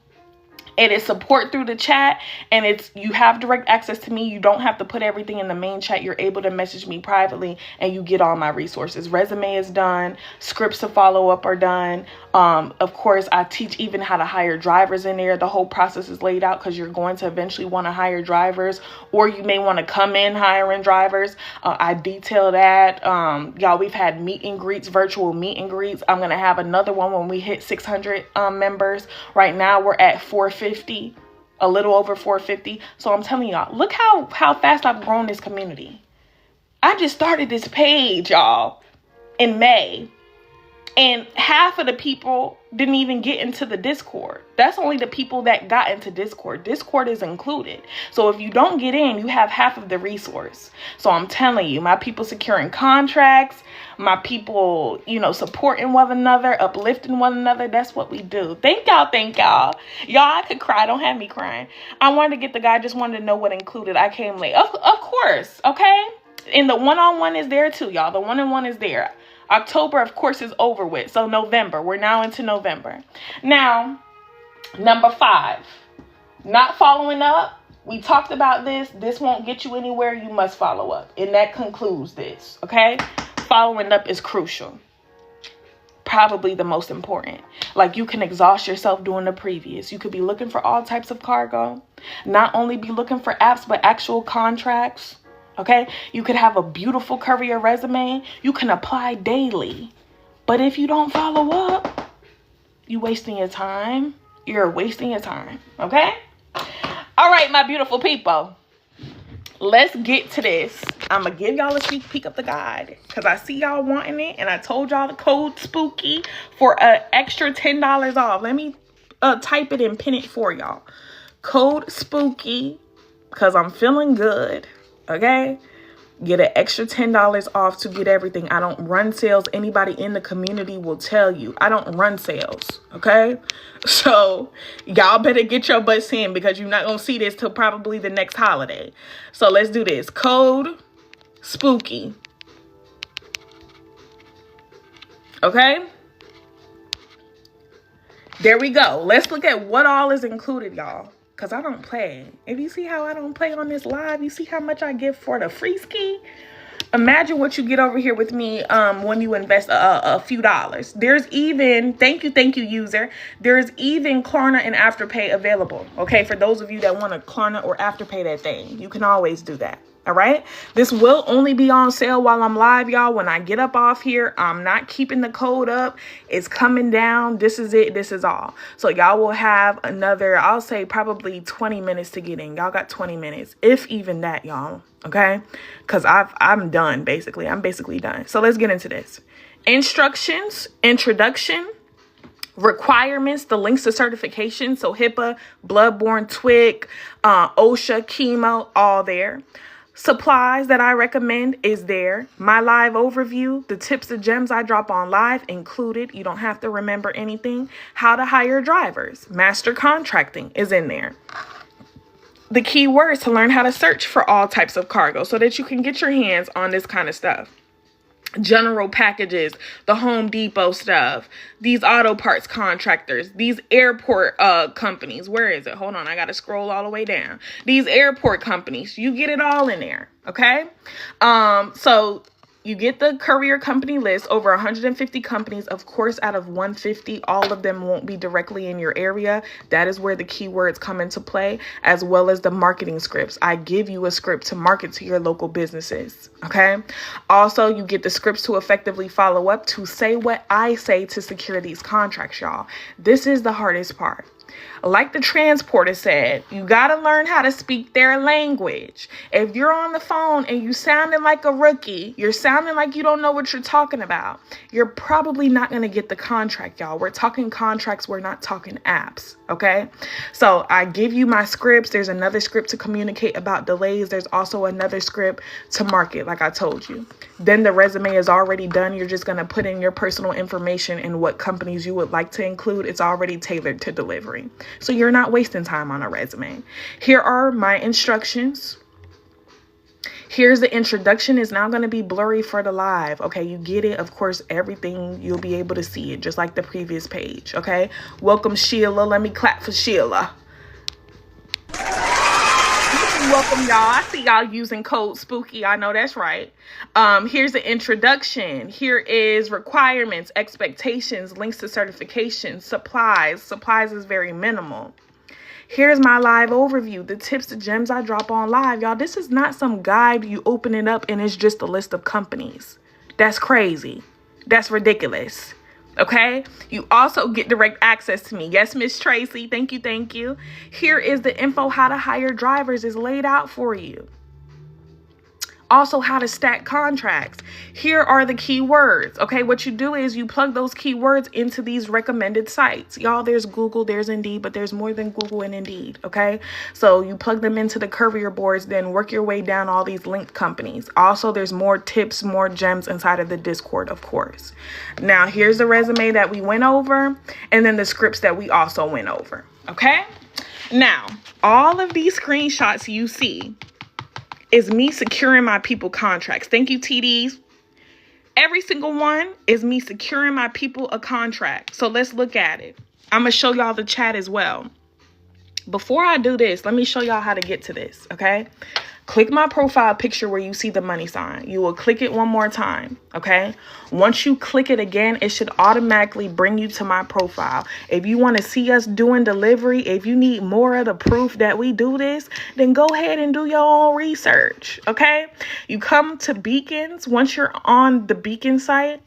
It is support through the chat, and you have direct access to me. You don't have to put everything in the main chat. You're able to message me privately, and you get all my resources. Resume is done. Scripts to follow up are done. Of course, I teach even how to hire drivers in there. The whole process is laid out because you're going to eventually want to hire drivers, or you may want to come in hiring drivers. I detail that. Y'all, we've had meet and greets, virtual meet and greets. I'm going to have another one when we hit 600 members. Right now, we're at 450, a little over 450. So I'm telling y'all, look how fast I've grown this community. I just started this page, y'all, in May. And half of the people didn't even get into the Discord. That's only the people that got into Discord. Discord is included. So if you don't get in, you have half of the resource. So I'm telling you, my people securing contracts, my people, supporting one another, uplifting one another. That's what we do. Thank y'all. Y'all, I could cry. Don't have me crying. I wanted to get the guy. I just wanted to know what included. I came late. Of course. Okay. And the one-on-one is there too, y'all. The one-on-one is there. October, of course, is over with. So November, we're now into November. Now, number 5, not following up. We talked about this. This won't get you anywhere. You must follow up. And that concludes this. Okay. Following up is crucial. Probably the most important. Like, you can exhaust yourself doing the previous. You could be looking for all types of cargo. Not only be looking for apps, but actual contracts. Okay, you could have a beautiful courier resume. You can apply daily. But if you don't follow up, you're wasting your time. You're wasting your time. Okay? All right, my beautiful people. Let's get to this. I'm going to give y'all a sneak peek of the guide because I see y'all wanting it. And I told y'all the code SPOOKY for an extra $10 off. Let me type it and pin it for y'all. Code SPOOKY because I'm feeling good. Okay, get an extra $10 off to get everything. I don't run sales. Anybody in the community will tell you I don't run sales. Okay, so y'all better get your butts in because you're not gonna see this till probably the next holiday. So let's do this. Code SPOOKY. Okay, there we go. Let's look at what all is included, y'all. Because I don't play. If you see how I don't play on this live, you see how much I give for the free ski? Imagine what you get over here with me when you invest a few dollars. There's even, thank you, user. There's even Klarna and Afterpay available. Okay, for those of you that want to Klarna or Afterpay that thing, you can always do that. All right. This will only be on sale while I'm live, y'all. When I get up off here, I'm not keeping the code up. It's coming down. This is it. This is all. So y'all will have another, I'll say probably 20 minutes to get in. Y'all got 20 minutes, if even that, y'all. Okay. Because I'm done, basically. I'm basically done. So let's get into this. Instructions, introduction, requirements, the links to certification. So HIPAA, bloodborne, TWIC, OSHA, chemo, all there. Supplies that I recommend is there. My live overview, the tips and gems I drop on live included. You don't have to remember anything. How to hire drivers. Master contracting is in there. The keywords to learn how to search for all types of cargo so that you can get your hands on this kind of stuff. General packages, the Home Depot stuff, these auto parts contractors, these airport companies. Where is it? Hold on, I gotta scroll all the way down. These airport companies, you get it all in there, okay? So you get the Courier company list, over 150 companies. Of course, out of 150, all of them won't be directly in your area. That is where the keywords come into play, as well as the marketing scripts. I give you a script to market to your local businesses, okay? Also, you get the scripts to effectively follow up to say what I say to secure these contracts, y'all. This is the hardest part. Like the transporter said, you got to learn how to speak their language. If you're on the phone and you sounding like a rookie, you're sounding like you don't know what you're talking about, you're probably not going to get the contract, y'all. We're talking contracts. We're not talking apps. Okay. So I give you my scripts. There's another script to communicate about delays. There's also another script to market, like I told you. Then the resume is already done. You're just going to put in your personal information and what companies you would like to include. It's already tailored to delivery. So you're not wasting time on a resume. Here are my instructions. Here's the introduction. Is now going to be blurry for the live. Okay, you get it. Of course, everything, you'll be able to see it just like the previous page. Okay, welcome Sheila. Let me clap for Sheila. Welcome, y'all. I see y'all using code SPOOKY. I know that's right. Here's the introduction. Here is requirements, expectations, links to certifications, supplies. Supplies is very minimal. Here's my live overview, the tips, the gems I drop on live. Y'all, this is not some guide you open it up and it's just a list of companies. That's crazy. That's ridiculous. Okay, you also get direct access to me. Yes, Miss Tracy. Thank you. Thank you. Here is the info. How to hire drivers is laid out for you. Also, how to stack contracts. Here are the keywords. Okay, what you do is you plug those keywords into these recommended sites. Y'all, there's Google, there's Indeed, but there's more than Google and Indeed. Okay, so you plug them into the Courier boards, then work your way down all these linked companies. Also, there's more tips, more gems inside of the Discord, of course. Now, here's the resume that we went over, and then the scripts that we also went over. Okay, now all of these screenshots you see is me securing my people contracts. Thank you, TDs. Every single one is me securing my people a contract. So let's look at it. I'm going to show y'all the chat as well. Before I do this, let me show y'all how to get to this, okay? Click my profile picture where you see the money sign. You will click it one more time, okay? Once you click it again, it should automatically bring you to my profile. If you want to see us doing delivery, if you need more of the proof that we do this, then go ahead and do your own research, okay? You come to Beacons. Once you're on the Beacon site,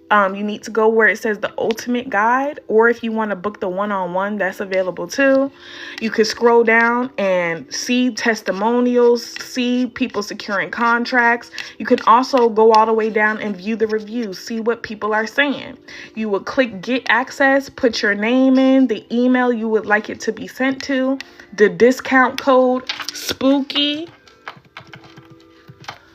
you need to go where it says the ultimate guide, or if you want to book the one-on-one, that's available too. You can scroll down and see testimonials, see people securing contracts. You can also go all the way down and view the reviews, see what people are saying. You will click get access, put your name in, the email you would like it to be sent to, the discount code SPOOKY.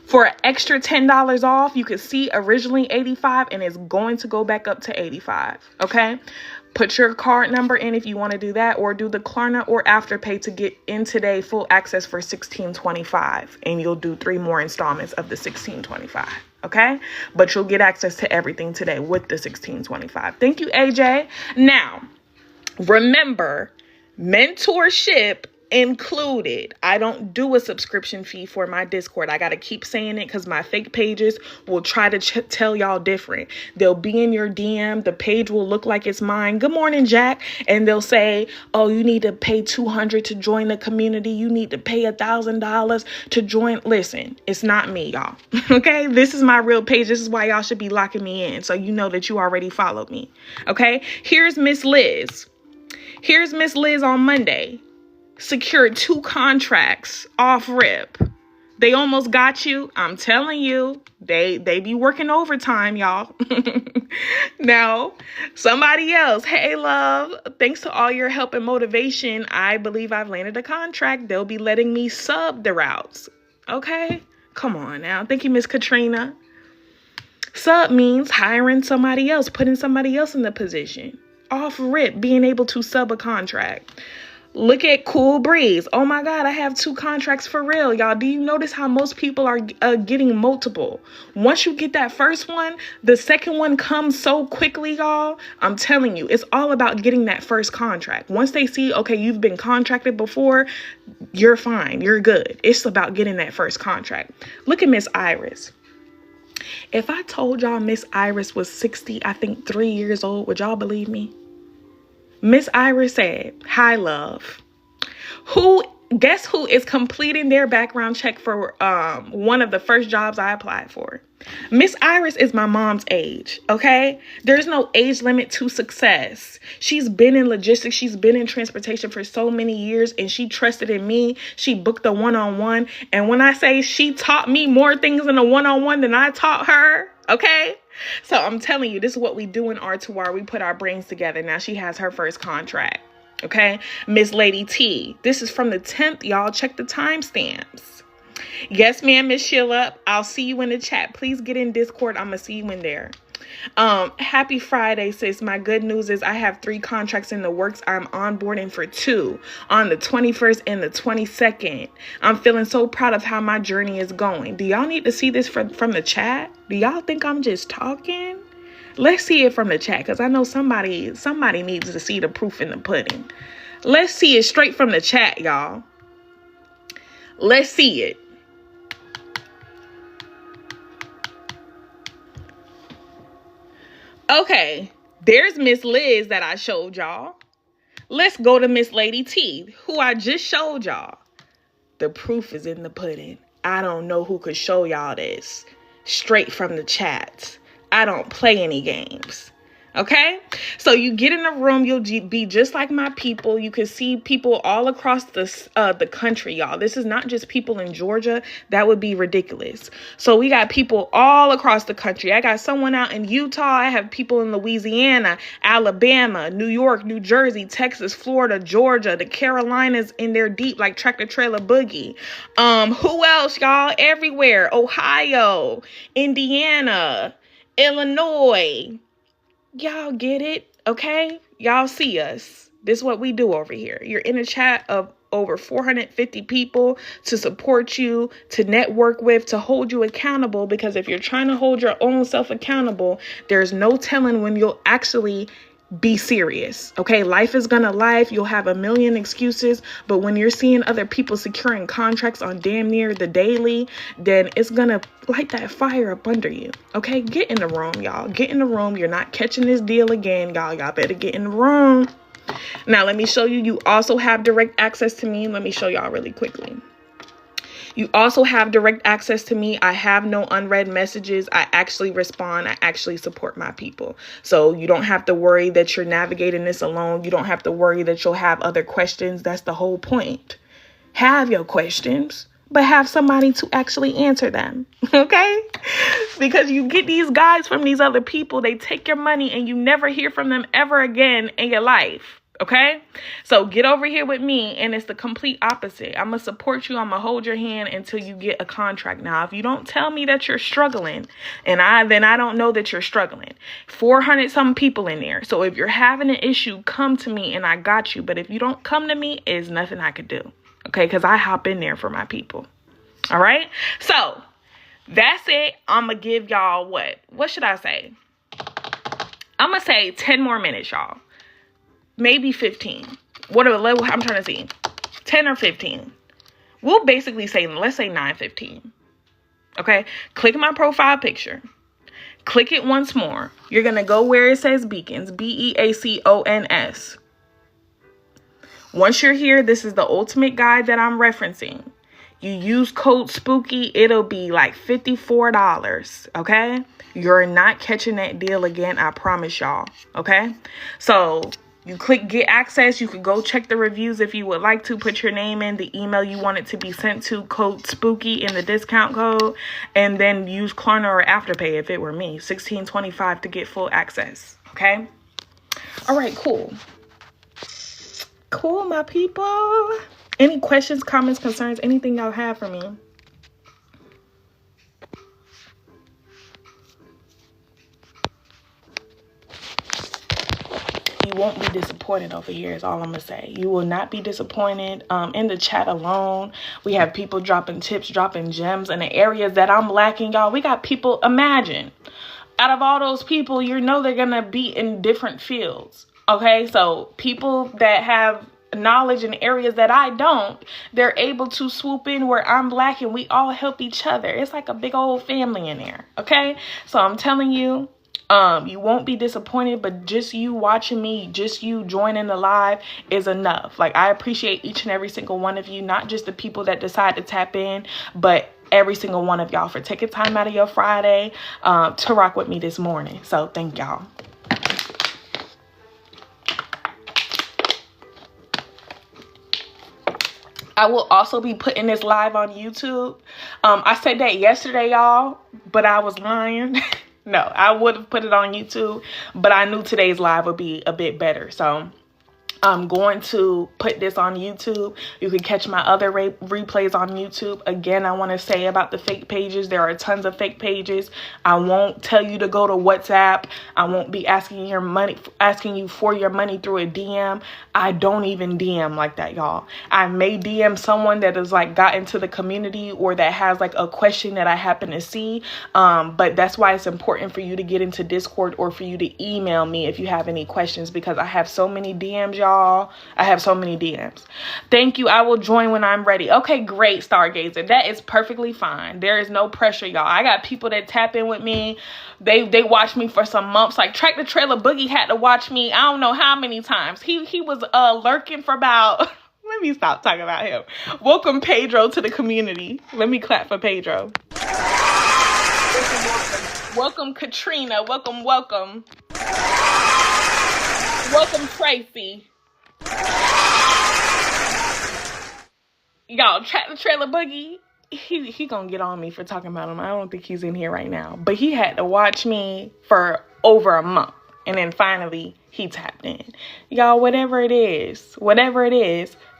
For an extra $10 off, you could see originally $85 and it's going to go back up to $85. Okay. Put your card number in if you want to do that, or do the Klarna or Afterpay to get in today full access for $16.25. And you'll do 3 more installments of the $16.25. Okay. But you'll get access to everything today with the $16.25. Thank you, AJ. Now, remember, mentorship included. I don't do a subscription fee for my Discord. I got to keep saying it because my fake pages will try to tell y'all different. They'll be in your DM. The page will look like it's mine. Good morning, Jack. And they'll say, oh, you need to pay $200 to join the community. You need to pay $1,000 to join. Listen, it's not me, y'all. Okay. This is my real page. This is why y'all should be locking me in. So you know that you already followed me. Okay. Here's Miss Liz. Here's Miss Liz on Monday. Secured 2 contracts off rip. They almost got you. I'm telling you, they be working overtime, y'all. Now, somebody else. Hey, love. Thanks to all your help and motivation, I believe I've landed a contract. They'll be letting me sub the routes. Okay? Come on now. Thank you, Miss Katrina. Sub means hiring somebody else, putting somebody else in the position. Off rip, being able to sub a contract. Look at Cool Breeze. Oh my God, I have 2 contracts for real, y'all. Do you notice how most people are getting multiple? Once you get that first one, the second one comes so quickly, y'all. I'm telling you, it's all about getting that first contract. Once they see, okay, you've been contracted before, you're fine, you're good. It's about getting that first contract. Look at Miss Iris. If I told y'all Miss Iris was 3 years old, would y'all believe me? Miss Iris said, "Hi, love." Guess who is completing their background check for one of the first jobs I applied for? Miss Iris is my mom's age, okay? There's no age limit to success. She's been in logistics. She's been in transportation for so many years, and she trusted in me. She booked a one-on-one. And when I say she taught me more things in a one-on-one than I taught her, okay? So I'm telling you, this is what we do in R2R. We put our brains together. Now she has her first contract. Okay. Miss Lady T. This is from the 10th. Y'all check the timestamps. Yes, ma'am, Miss Sheila. I'll see you in the chat. Please get in Discord. I'm going to see you in there. Happy Friday, sis. My good news is I have 3 contracts in the works. I'm onboarding for 2 on the 21st and the 22nd. I'm feeling so proud of how my journey is going. Do y'all need to see this from the chat? Do y'all think I'm just talking? Let's see it from the chat, because I know somebody needs to see the proof in the pudding. Let's see it straight from the chat, y'all. Let's see it. Okay, there's Miss Liz that I showed y'all. Let's go to Miss Lady T, who I just showed y'all. The proof is in the pudding. I don't know who could show y'all this. Straight from the chat. I don't play any games. Okay, so you get in a room, you'll be just like my people. You can see people all across the country, y'all. This is not just people in Georgia. That would be ridiculous. So we got people all across the country. I got someone out in Utah. I have people in Louisiana, Alabama, New York, New Jersey, Texas, Florida, Georgia, the Carolinas in there deep like Tractor Trailer Boogie. Who else, y'all? Everywhere. Ohio, Indiana, Illinois. Y'all get it, okay? Y'all see us. This is what we do over here. You're in a chat of over 450 people to support you, to network with, to hold you accountable. Because if you're trying to hold your own self accountable, there's no telling when you'll actually be serious. Okay, life is gonna life. You'll have a million excuses, but when you're seeing other people securing contracts on damn near the daily, then it's gonna light that fire up under you. Okay, get in the room, y'all. Get in the room. You're not catching this deal again, y'all. Y'all better get in the room. Now, let me show you. You also have direct access to me. Let me show y'all really quickly. You also have direct access to me. I have no unread messages. I actually respond. I actually support my people. So you don't have to worry that you're navigating this alone. You don't have to worry that you'll have other questions. That's the whole point. Have your questions, but have somebody to actually answer them. Okay? Because you get these guys from these other people. They take your money and you never hear from them ever again in your life. Okay, so get over here with me, and it's the complete opposite. I'm gonna support you. I'm gonna hold your hand until you get a contract. Now, if you don't tell me that you're struggling, then I don't know that you're struggling. 400 some people in there. So if you're having an issue, come to me and I got you. But if you don't come to me, there's nothing I could do. Okay, because I hop in there for my people. All right, so that's it. I'm gonna give y'all what should I say? I'm gonna say 10 more minutes, y'all. Maybe 15. I'm trying to see. 10 or 15. We'll basically say, let's say 9:15. Okay? Click my profile picture. Click it once more. You're going to go where it says Beacons. Beacons. Once you're here, this is the ultimate guide that I'm referencing. You use code SPOOKY, it'll be like $54. Okay? You're not catching that deal again. I promise y'all. Okay? So you click get access. You can go check the reviews if you would like to. Put your name in, the email you want it to be sent to, code SPOOKY in the discount code, and then use Klarna or Afterpay if it were me. $16.25 to get full access. Okay? All right, cool. Cool, my people. Any questions, comments, concerns, anything y'all have for me? won't be disappointed over here is all I'm gonna say. You will not be disappointed. In the chat alone, we have people dropping tips, dropping gems in the areas that I'm lacking, y'all. We got people, imagine, out of all those people, you know they're gonna be in different fields. Okay, so people that have knowledge in areas that I don't, they're able to swoop in where I'm lacking. We all help each other. It's like a big old family in there. Okay, so I'm telling you, you won't be disappointed, but just you watching me, just you joining the live is enough. Like, I appreciate each and every single one of you, not just the people that decide to tap in, but every single one of y'all for taking time out of your Friday to rock with me this morning. So thank y'all. I will also be putting this live on YouTube. I said that yesterday, y'all, but I was lying. No, I would have put it on YouTube, but I knew today's live would be a bit better. So I'm going to put this on YouTube. You can catch my other replays on YouTube. Again, I want to say about the fake pages. There are tons of fake pages. I won't tell you to go to WhatsApp. I won't be asking you for your money through a DM. I don't even DM like that, y'all. I may DM someone that is like got into the community or that has like a question that I happen to see. But that's why it's important for you to get into Discord or for you to email me if you have any questions, because I have so many DMs, y'all. I have so many DMs. Thank you. I will join when I'm ready. Okay, great, Stargazer. That is perfectly fine. There is no pressure, y'all. I got people that tap in with me. They watch me for some months. Like Tractor Trailer Boogie had to watch me I don't know how many times. He was lurking for about let me stop talking about him. Welcome Pedro to the community. Let me clap for Pedro. Welcome Katrina. Welcome. Welcome Tracy. Y'all, Tractor Trailer Boogie, he gonna get on me for talking about him. I don't think he's in here right now, but he had to watch me for over a month, and then finally he tapped in. Y'all, whatever it is,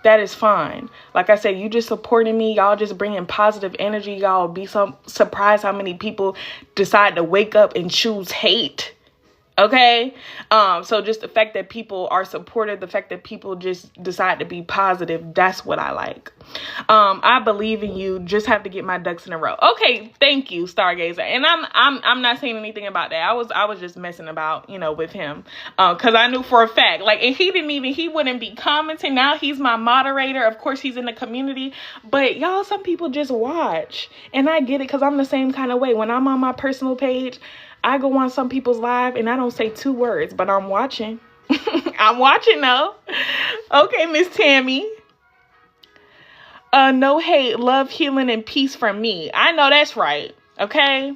that is fine. Like I said, you just supporting me. Y'all just bringing positive energy. Y'all be so surprised how many people decide to wake up and choose hate. Okay, so just the fact that people are supportive, the fact that people just decide to be positive, that's what I like. I believe in you. Just have to get my ducks in a row. Okay, thank you, Stargazer. And I'm not saying anything about that. I was just messing about, with him, because I knew for a fact, like, and he wouldn't be commenting. Now he's my moderator. Of course, he's in the community, but y'all, some people just watch, and I get it because I'm the same kind of way. When I'm on my personal page, I go on some people's live and I don't say 2 words, but I'm watching. I'm watching though. Okay, Miss Tammy. No hate, love, healing, and peace from me. I know that's right. Okay.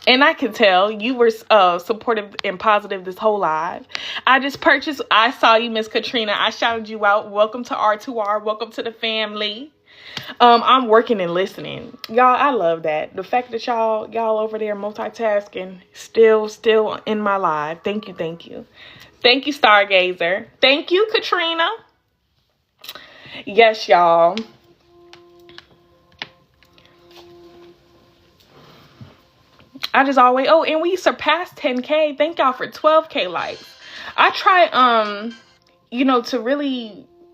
And I can tell you were supportive and positive this whole live. I saw you, Miss Katrina. I shouted you out. Welcome to R2R. Welcome to the family. I'm working and listening. Y'all, I love that. The fact that y'all over there multitasking, still in my live. Thank you. Thank you, Stargazer. Thank you, Katrina. Yes, y'all. I just always, and we surpassed 10K. Thank y'all for 12K likes. I try, to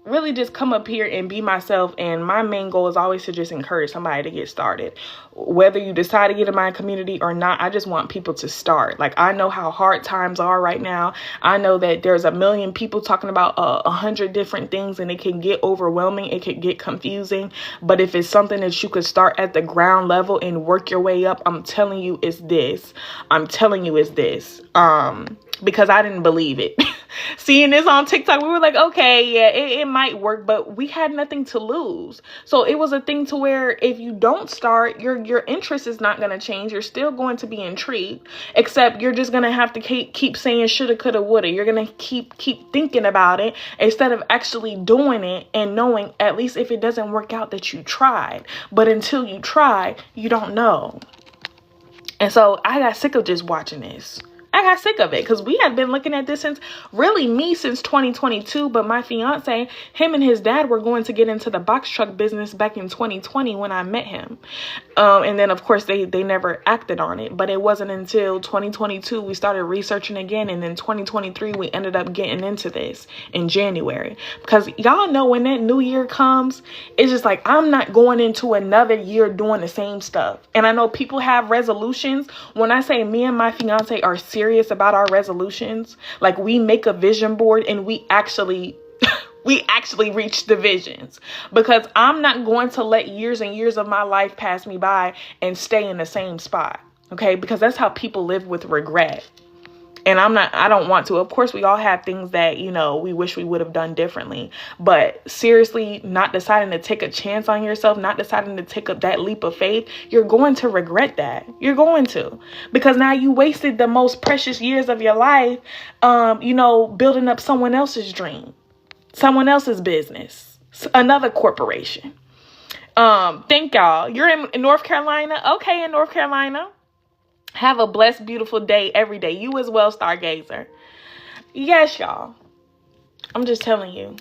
really just come up here and be myself, and my main goal is always to just encourage somebody to get started. Whether you decide to get in my community or not, I just want people to start. Like, I know how hard times are right now. I know that there's a million people talking about 100 different things, and it can get overwhelming. It can get confusing. But if it's something that you could start at the ground level and work your way up, I'm telling you it's this. Because I didn't believe it. Seeing this on TikTok, we were like, okay, yeah, it might work, but we had nothing to lose. So it was a thing to where if you don't start, your interest is not going to change. You're still going to be intrigued, except you're just going to have to keep saying shoulda, coulda, woulda. You're going to keep thinking about it instead of actually doing it and knowing, at least if it doesn't work out, that you tried. But until you try, you don't know. And so I got sick of just watching this. I got sick of it because we had been looking at this since 2022. But my fiance, him and his dad were going to get into the box truck business back in 2020 when I met him. And then, of course, they never acted on it. But it wasn't until 2022 we started researching again. And then 2023, we ended up getting into this in January. Because y'all know when that new year comes, it's just like, I'm not going into another year doing the same stuff. And I know people have resolutions. When I say me and my fiance are serious about our resolutions, like we make a vision board and we actually reach the visions, because I'm not going to let years and years of my life pass me by and stay in the same spot. Okay. Because that's how people live with regret. And I don't want to. Of course, we all have things that, you know, we wish we would have done differently. But seriously, not deciding to take a chance on yourself, not deciding to take up that leap of faith, you're going to regret that. You're going to. Because now you wasted the most precious years of your life, you know, building up someone else's dream, someone else's business, another corporation. Thank y'all. You're in North Carolina? Okay, in North Carolina. Have a blessed, beautiful day every day. You as well, Stargazer. Yes, y'all. I'm just telling you.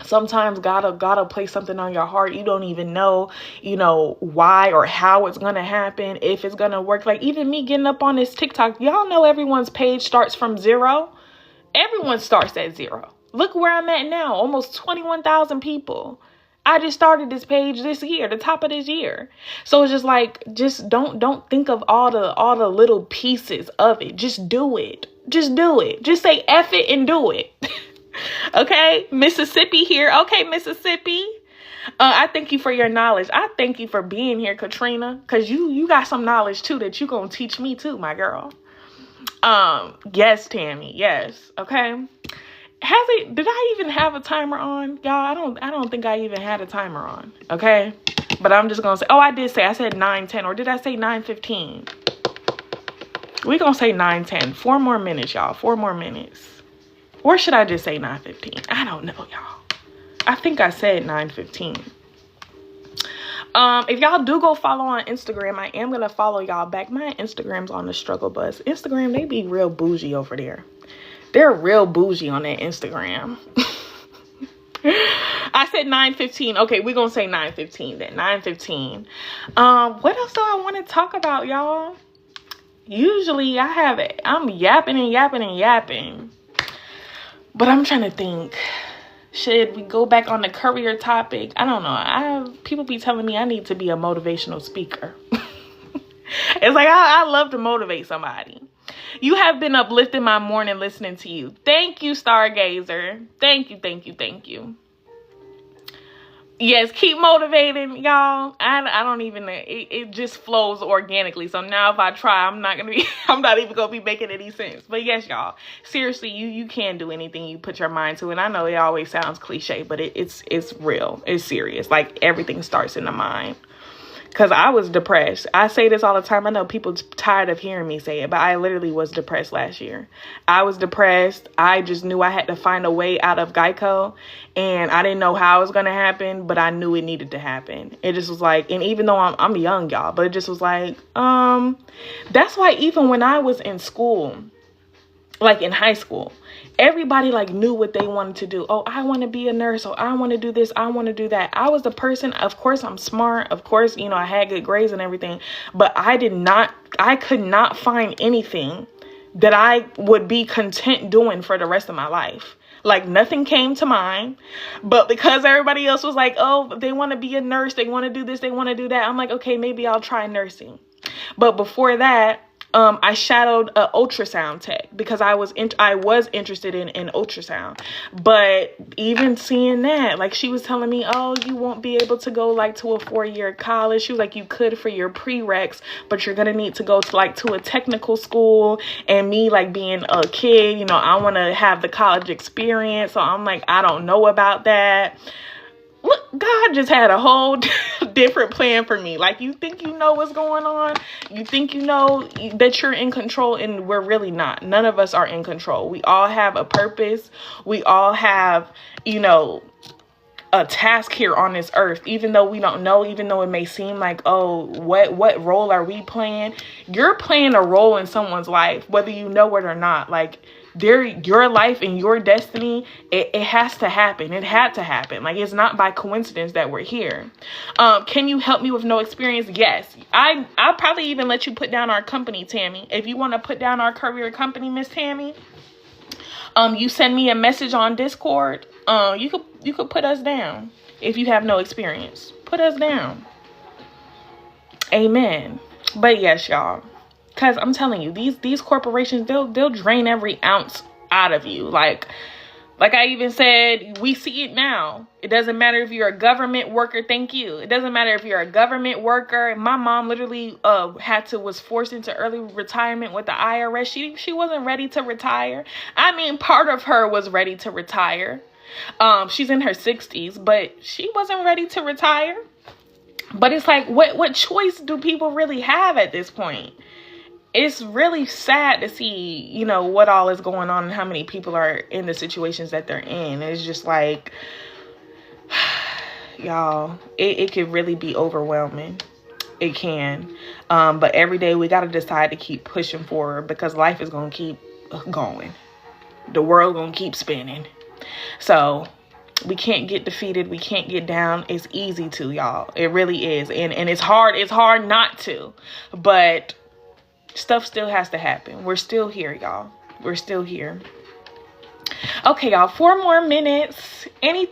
Sometimes God'll place something on your heart. You don't even know, you know, why or how it's going to happen, if it's going to work. Like even me getting up on this TikTok, y'all know everyone's page starts from 0. Everyone starts at 0. Look where I'm at now. Almost 21,000 people. I just started this page this year, the top of this year. So it's just like, just don't think of all the little pieces of it. Just do it. Just do it. Just say F it and do it. Okay. Mississippi here. Okay. Mississippi. I thank you for your knowledge. I thank you for being here, Katrina, because you got some knowledge too that you gonna teach me too, my girl. Yes, Tammy. Yes. Okay. Did I even have a timer on? Y'all, I don't think I even had a timer on. Okay. But I'm just going to say, I said 9:10, or did I say 9:15? We're going to say 9:10. 4 more minutes, y'all. 4 more minutes. Or should I just say 9:15? I don't know, y'all. I think I said 9:15. If y'all do go follow on Instagram, I am going to follow y'all back. My Instagram's on the struggle bus. Instagram, they be real bougie over there. They're real bougie on that Instagram. I said 9:15. Okay, we're going to say 9:15 then. 9:15. What else do I want to talk about, y'all? Usually I'm yapping and yapping and yapping. But I'm trying to think. Should we go back on the Courier topic? I don't know. People be telling me I need to be a motivational speaker. It's like I love to motivate somebody. You have been uplifting my morning listening to you. Thank you, Stargazer. Thank you, thank you, thank you. Yes, keep motivating, y'all. I don't even, it just flows organically. So now if I try, I'm not even gonna be making any sense. But yes, y'all, seriously, you can do anything you put your mind to. And I know it always sounds cliche, but it's real. It's serious. Like everything starts in the mind. Because I was depressed. I say this all the time. I know people tired of hearing me say it, but I literally was depressed last year. I was depressed. I just knew I had to find a way out of Geico, and I didn't know how it was going to happen, but I knew it needed to happen. It just was like, and even though I'm young, y'all, but it just was like, that's why even when I was in school, like in high school, everybody like knew what they wanted to do. Oh, I want to be a nurse. Oh, I want to do this. I want to do that. I was the person, of course, I'm smart. Of course, you know, I had good grades and everything, but I could not find anything that I would be content doing for the rest of my life. Like nothing came to mind, but because everybody else was like, oh, they want to be a nurse. They want to do this. They want to do that. I'm like, okay, maybe I'll try nursing. But before that, I shadowed an ultrasound tech because I was interested in ultrasound. But even seeing that, like she was telling me, oh, you won't be able to go like to a 4-year college. She was like, you could for your prereqs, but you're going to need to go to a technical school. And me like being a kid, you know, I want to have the college experience. So I'm like, I don't know about that. Look, God just had a whole different plan for me. Like, you think you know what's going on? You think you know that you're in control, and we're really not. None of us are in control. We all have a purpose. We all have, you know, a task here on this earth, even though we don't know, even though it may seem like, oh, what role are we playing? You're playing a role in someone's life, whether you know it or not. Like, your life and your destiny, it has to happen. It had to happen. Like, it's not by coincidence that we're here. Can you help me with no experience? Yes. I'll probably even let you put down our company, Tammy. If you want to put down our Courier company, Miss Tammy, you send me a message on Discord. You could put us down if you have no experience. Put us down. Amen. But yes, y'all. Because I'm telling you, these corporations, they'll drain every ounce out of you. Like I even said, we see it now. It doesn't matter if you're a government worker. Thank you. It doesn't matter if you're a government worker. My mom literally was forced into early retirement with the IRS. She wasn't ready to retire. I mean, part of her was ready to retire. She's in her 60s, but she wasn't ready to retire. But it's like, what choice do people really have at this point? It's really sad to see, you know, what all is going on and how many people are in the situations that they're in. It's just like, y'all, it could really be overwhelming. It can. But every day we got to decide to keep pushing forward, because life is going to keep going. The world going to keep spinning. So we can't get defeated. We can't get down. It's easy to, y'all. It really is. And it's hard. It's hard not to. But stuff still has to happen. We're still here, y'all. We're still here. Okay, y'all, 4 more minutes. Any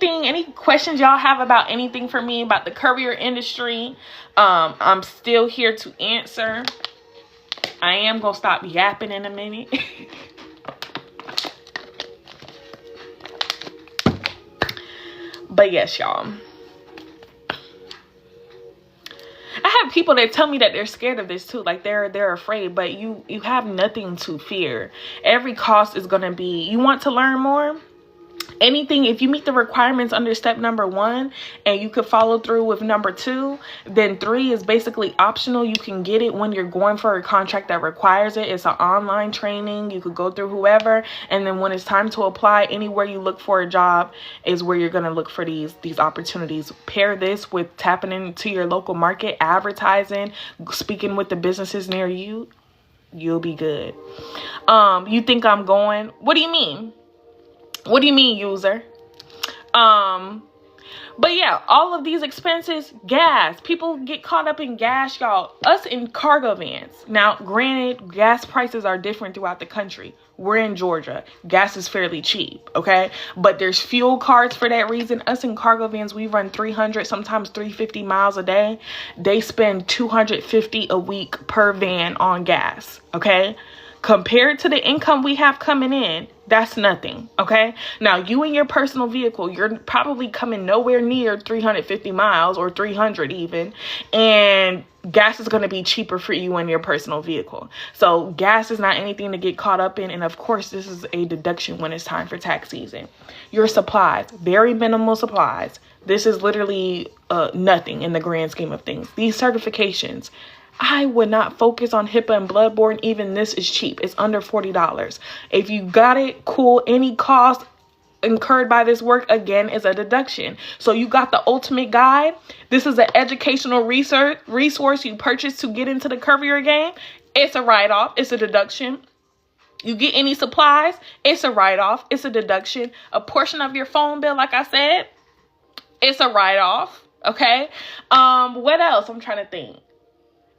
questions y'all have about anything for me about the courier industry? I'm still here to answer. I am gonna stop yapping in a minute. But yes, y'all. I have people that tell me that they're scared of this too. Like they're afraid, but you have nothing to fear. Every cost is going to be, you want to learn more? Anything, if you meet the requirements under step number 1 and you could follow through with number 2, then 3 is basically optional. You can get it when you're going for a contract that requires it. It's an online training. You could go through whoever, and then when it's time to apply, anywhere you look for a job is where you're going to look for these opportunities. Pair this with tapping into your local market, advertising, speaking with the businesses near you. You'll be good. You think I'm going? What do you mean? What do you mean, user? But yeah, all of these expenses, gas. People get caught up in gas, y'all. Us in cargo vans. Now, granted, gas prices are different throughout the country. We're in Georgia. Gas is fairly cheap, okay? But there's fuel cards for that reason. Us in cargo vans, we run 300, sometimes 350 miles a day. They spend 250 a week per van on gas, okay? Compared to the income we have coming in, that's nothing, okay? Now, you and your personal vehicle, you're probably coming nowhere near 350 miles or 300 even, and gas is going to be cheaper for you in your personal vehicle. So gas is not anything to get caught up in, and of course, this is a deduction when it's time for tax season. Your supplies, very minimal supplies. This is literally nothing in the grand scheme of things. These certifications, I would not focus on HIPAA and bloodborne. Even this is cheap. It's under $40. If you got it, cool. Any cost incurred by this work, again, is a deduction. So you got the ultimate guide. This is an educational resource you purchase to get into the courier game. It's a write-off. It's a deduction. You get any supplies, it's a write-off. It's a deduction. A portion of your phone bill, like I said, it's a write-off. Okay. What else? I'm trying to think.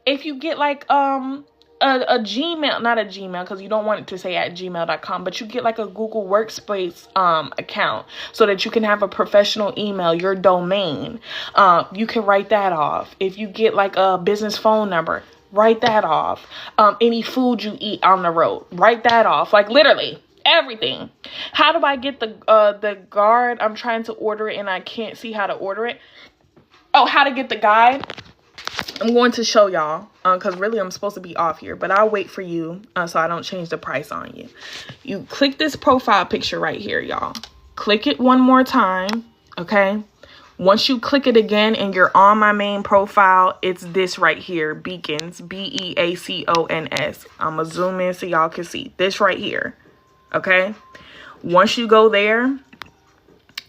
If you get like a Gmail, not a Gmail, because you don't want it to say at gmail.com, but you get like a Google Workspace account so that you can have a professional email, your domain. You can write that off. If you get like a business phone number, write that off. Any food you eat on the road, write that off. Like literally everything. How do I get the guard? I'm trying to order it and I can't see how to order it. Oh, how to get the guide. I'm going to show y'all because really I'm supposed to be off here, but I'll wait for you so I don't change the price on you. You click this profile picture right here, y'all. Click it one more time, okay? Once you click it again and you're on my main profile, it's this right here, Beacons, Beacons. I'm going to zoom in so y'all can see this right here, okay? Once you go there,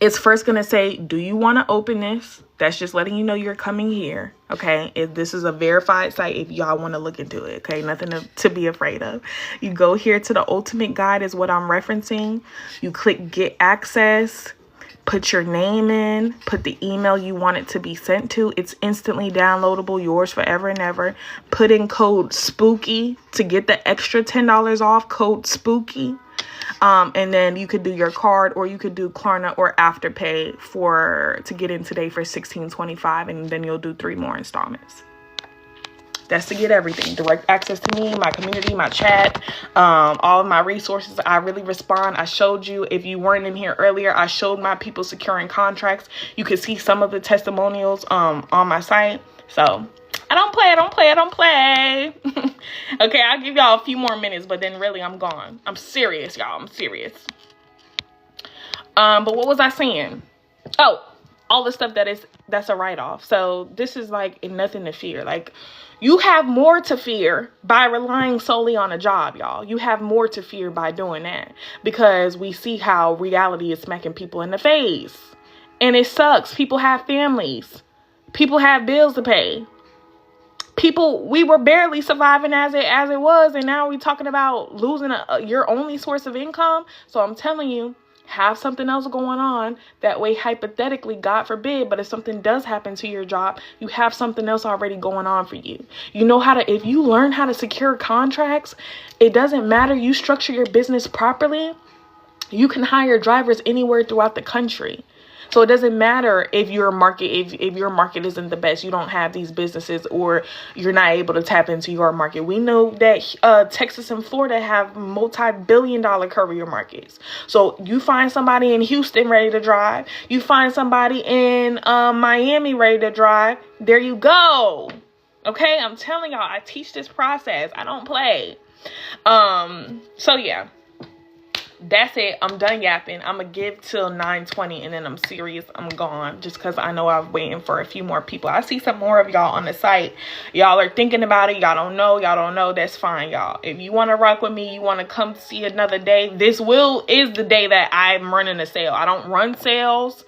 It's first going to say, do you want to open this? That's just letting you know you're coming here. Okay. If this is a verified site, if y'all want to look into it. Okay. Nothing to be afraid of. You go here to the ultimate guide is what I'm referencing. You click get access, put your name in, put the email you want it to be sent to. It's instantly downloadable, yours forever and ever. Put in code SPOOKY to get the extra $10 off, code SPOOKY. And then you could do your card, or you could do Klarna or Afterpay to get in today for $16.25, and then you'll do 3 more installments. That's to get everything. Direct access to me, my community, my chat, all of my resources. I really respond. I showed you, if you weren't in here earlier, I showed my people securing contracts. You could see some of the testimonials on my site. So I don't play. Okay, I'll give y'all a few more minutes, but then really I'm gone. I'm serious, y'all. I'm serious. But what was I saying? Oh, all the stuff that's a write-off. So this is like nothing to fear. Like, you have more to fear by relying solely on a job, y'all. You have more to fear by doing that, because we see how reality is smacking people in the face. And it sucks. People have families. People have bills to pay. We were barely surviving as it was, and now we're talking about losing your only source of income. So I'm telling you, have something else going on. That way, hypothetically, God forbid, but if something does happen to your job, you have something else already going on for you. You know if you learn how to secure contracts, it doesn't matter. You structure your business properly, you can hire drivers anywhere throughout the country. So it doesn't matter if your market, if your market isn't the best, you don't have these businesses, or you're not able to tap into your market. We know that Texas and Florida have multi-billion-dollar courier markets. So you find somebody in Houston ready to drive. You find somebody in Miami ready to drive. There you go. Okay, I'm telling y'all, I teach this process. I don't play. So yeah. That's it. I'm done yapping. I'm going to give till 9:20 and then I'm serious. I'm gone, just because I know I'm waiting for a few more people. I see some more of y'all on the site. Y'all are thinking about it. Y'all don't know. That's fine, y'all. If you want to rock with me, you want to come see another day, this is the day that I'm running a sale. I don't run sales.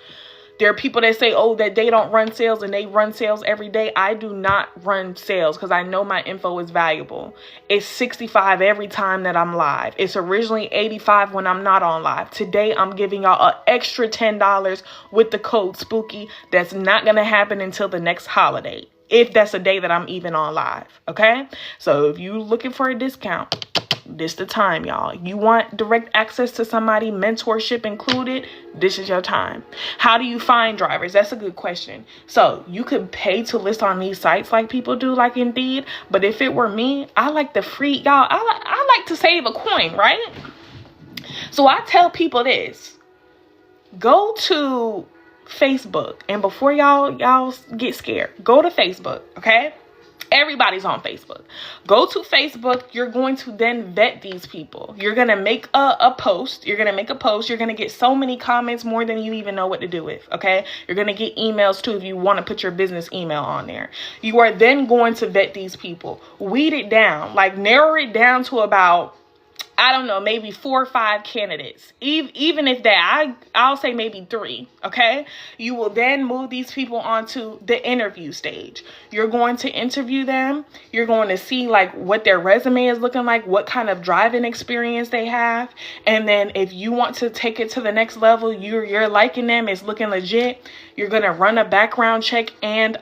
There are people that say, oh, that they don't run sales and they run sales every day. I do not run sales because I know my info is valuable. It's $65 every time that I'm live. It's originally $85 when I'm not on live. Today, I'm giving y'all an extra $10 with the code SPOOKY. That's not going to happen until the next holiday, if that's a day that I'm even on live. Okay? So if you're looking for a discount, this the time, y'all. You want direct access to somebody, mentorship included, this is your time. How do you find drivers? That's a good question. So you could pay to list on these sites like people do, like Indeed. But if it were me, I like the free, y'all. I like to save a coin, right? So I tell people this. Go to Facebook, and before y'all get scared, go to Facebook, okay? Everybody's on Facebook. Go to Facebook. You're going to then vet these people. You're going to make a post. You're going to make a post. You're going to get so many comments, more than you even know what to do with. Okay. You're going to get emails too if you want to put your business email on there. You are then going to vet these people. Weed it down. Like, narrow it down to about, I don't know, maybe 4 or 5 candidates. Even if that, I'll say maybe 3, okay? You will then move these people onto the interview stage. You're going to interview them. You're going to see like what their resume is looking like, what kind of driving experience they have. And then if you want to take it to the next level, you're liking them, it's looking legit, you're going to run a background check and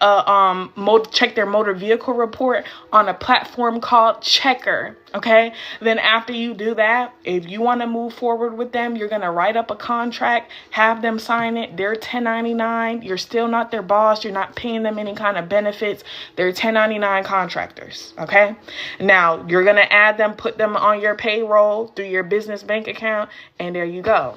check their motor vehicle report on a platform called Checker. Okay. Then after you do that, if you want to move forward with them, you're going to write up a contract, have them sign it. They're 1099. You're still not their boss. You're not paying them any kind of benefits. They're 1099 contractors. Okay. Now you're going to add them, put them on your payroll through your business bank account. And there you go.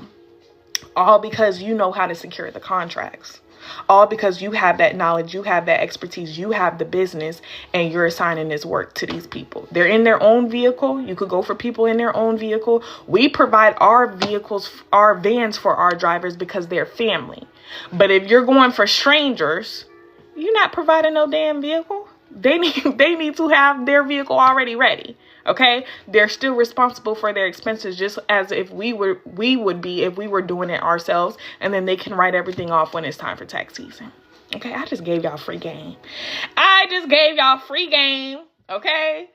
All because you know how to secure the contracts. All because you have that knowledge, you have that expertise, you have the business, and you're assigning this work to these people. They're in their own vehicle. You could go for people in their own vehicle. We provide our vehicles, our vans for our drivers because they're family. But if you're going for strangers, you're not providing no damn vehicle. They need to have their vehicle already ready. Okay, they're still responsible for their expenses, just as if we would be if we were doing it ourselves, and then they can write everything off when it's time for tax season. Okay, I just gave y'all free game. Okay,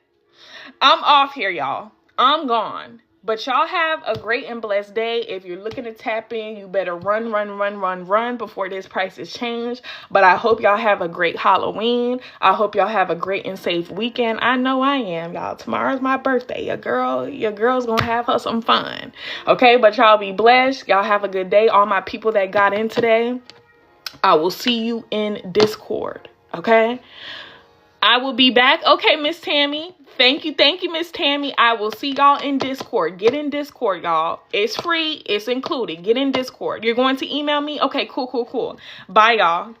I'm off here, y'all. I'm gone. But y'all have a great and blessed day. If you're looking to tap in, you better run before this price is changed. But I hope y'all have a great Halloween. I hope y'all have a great and safe weekend. I know I am, y'all. Tomorrow's my birthday. Your girl's gonna have her some fun. Okay, but y'all be blessed. Y'all have a good day. All my people that got in today, I will see you in Discord. Okay? I will be back. Okay, Miss Tammy. Thank you, Miss Tammy. I will see y'all in Discord. Get in Discord, y'all. It's free. It's included. Get in Discord. You're going to email me? Okay, cool. Bye, y'all.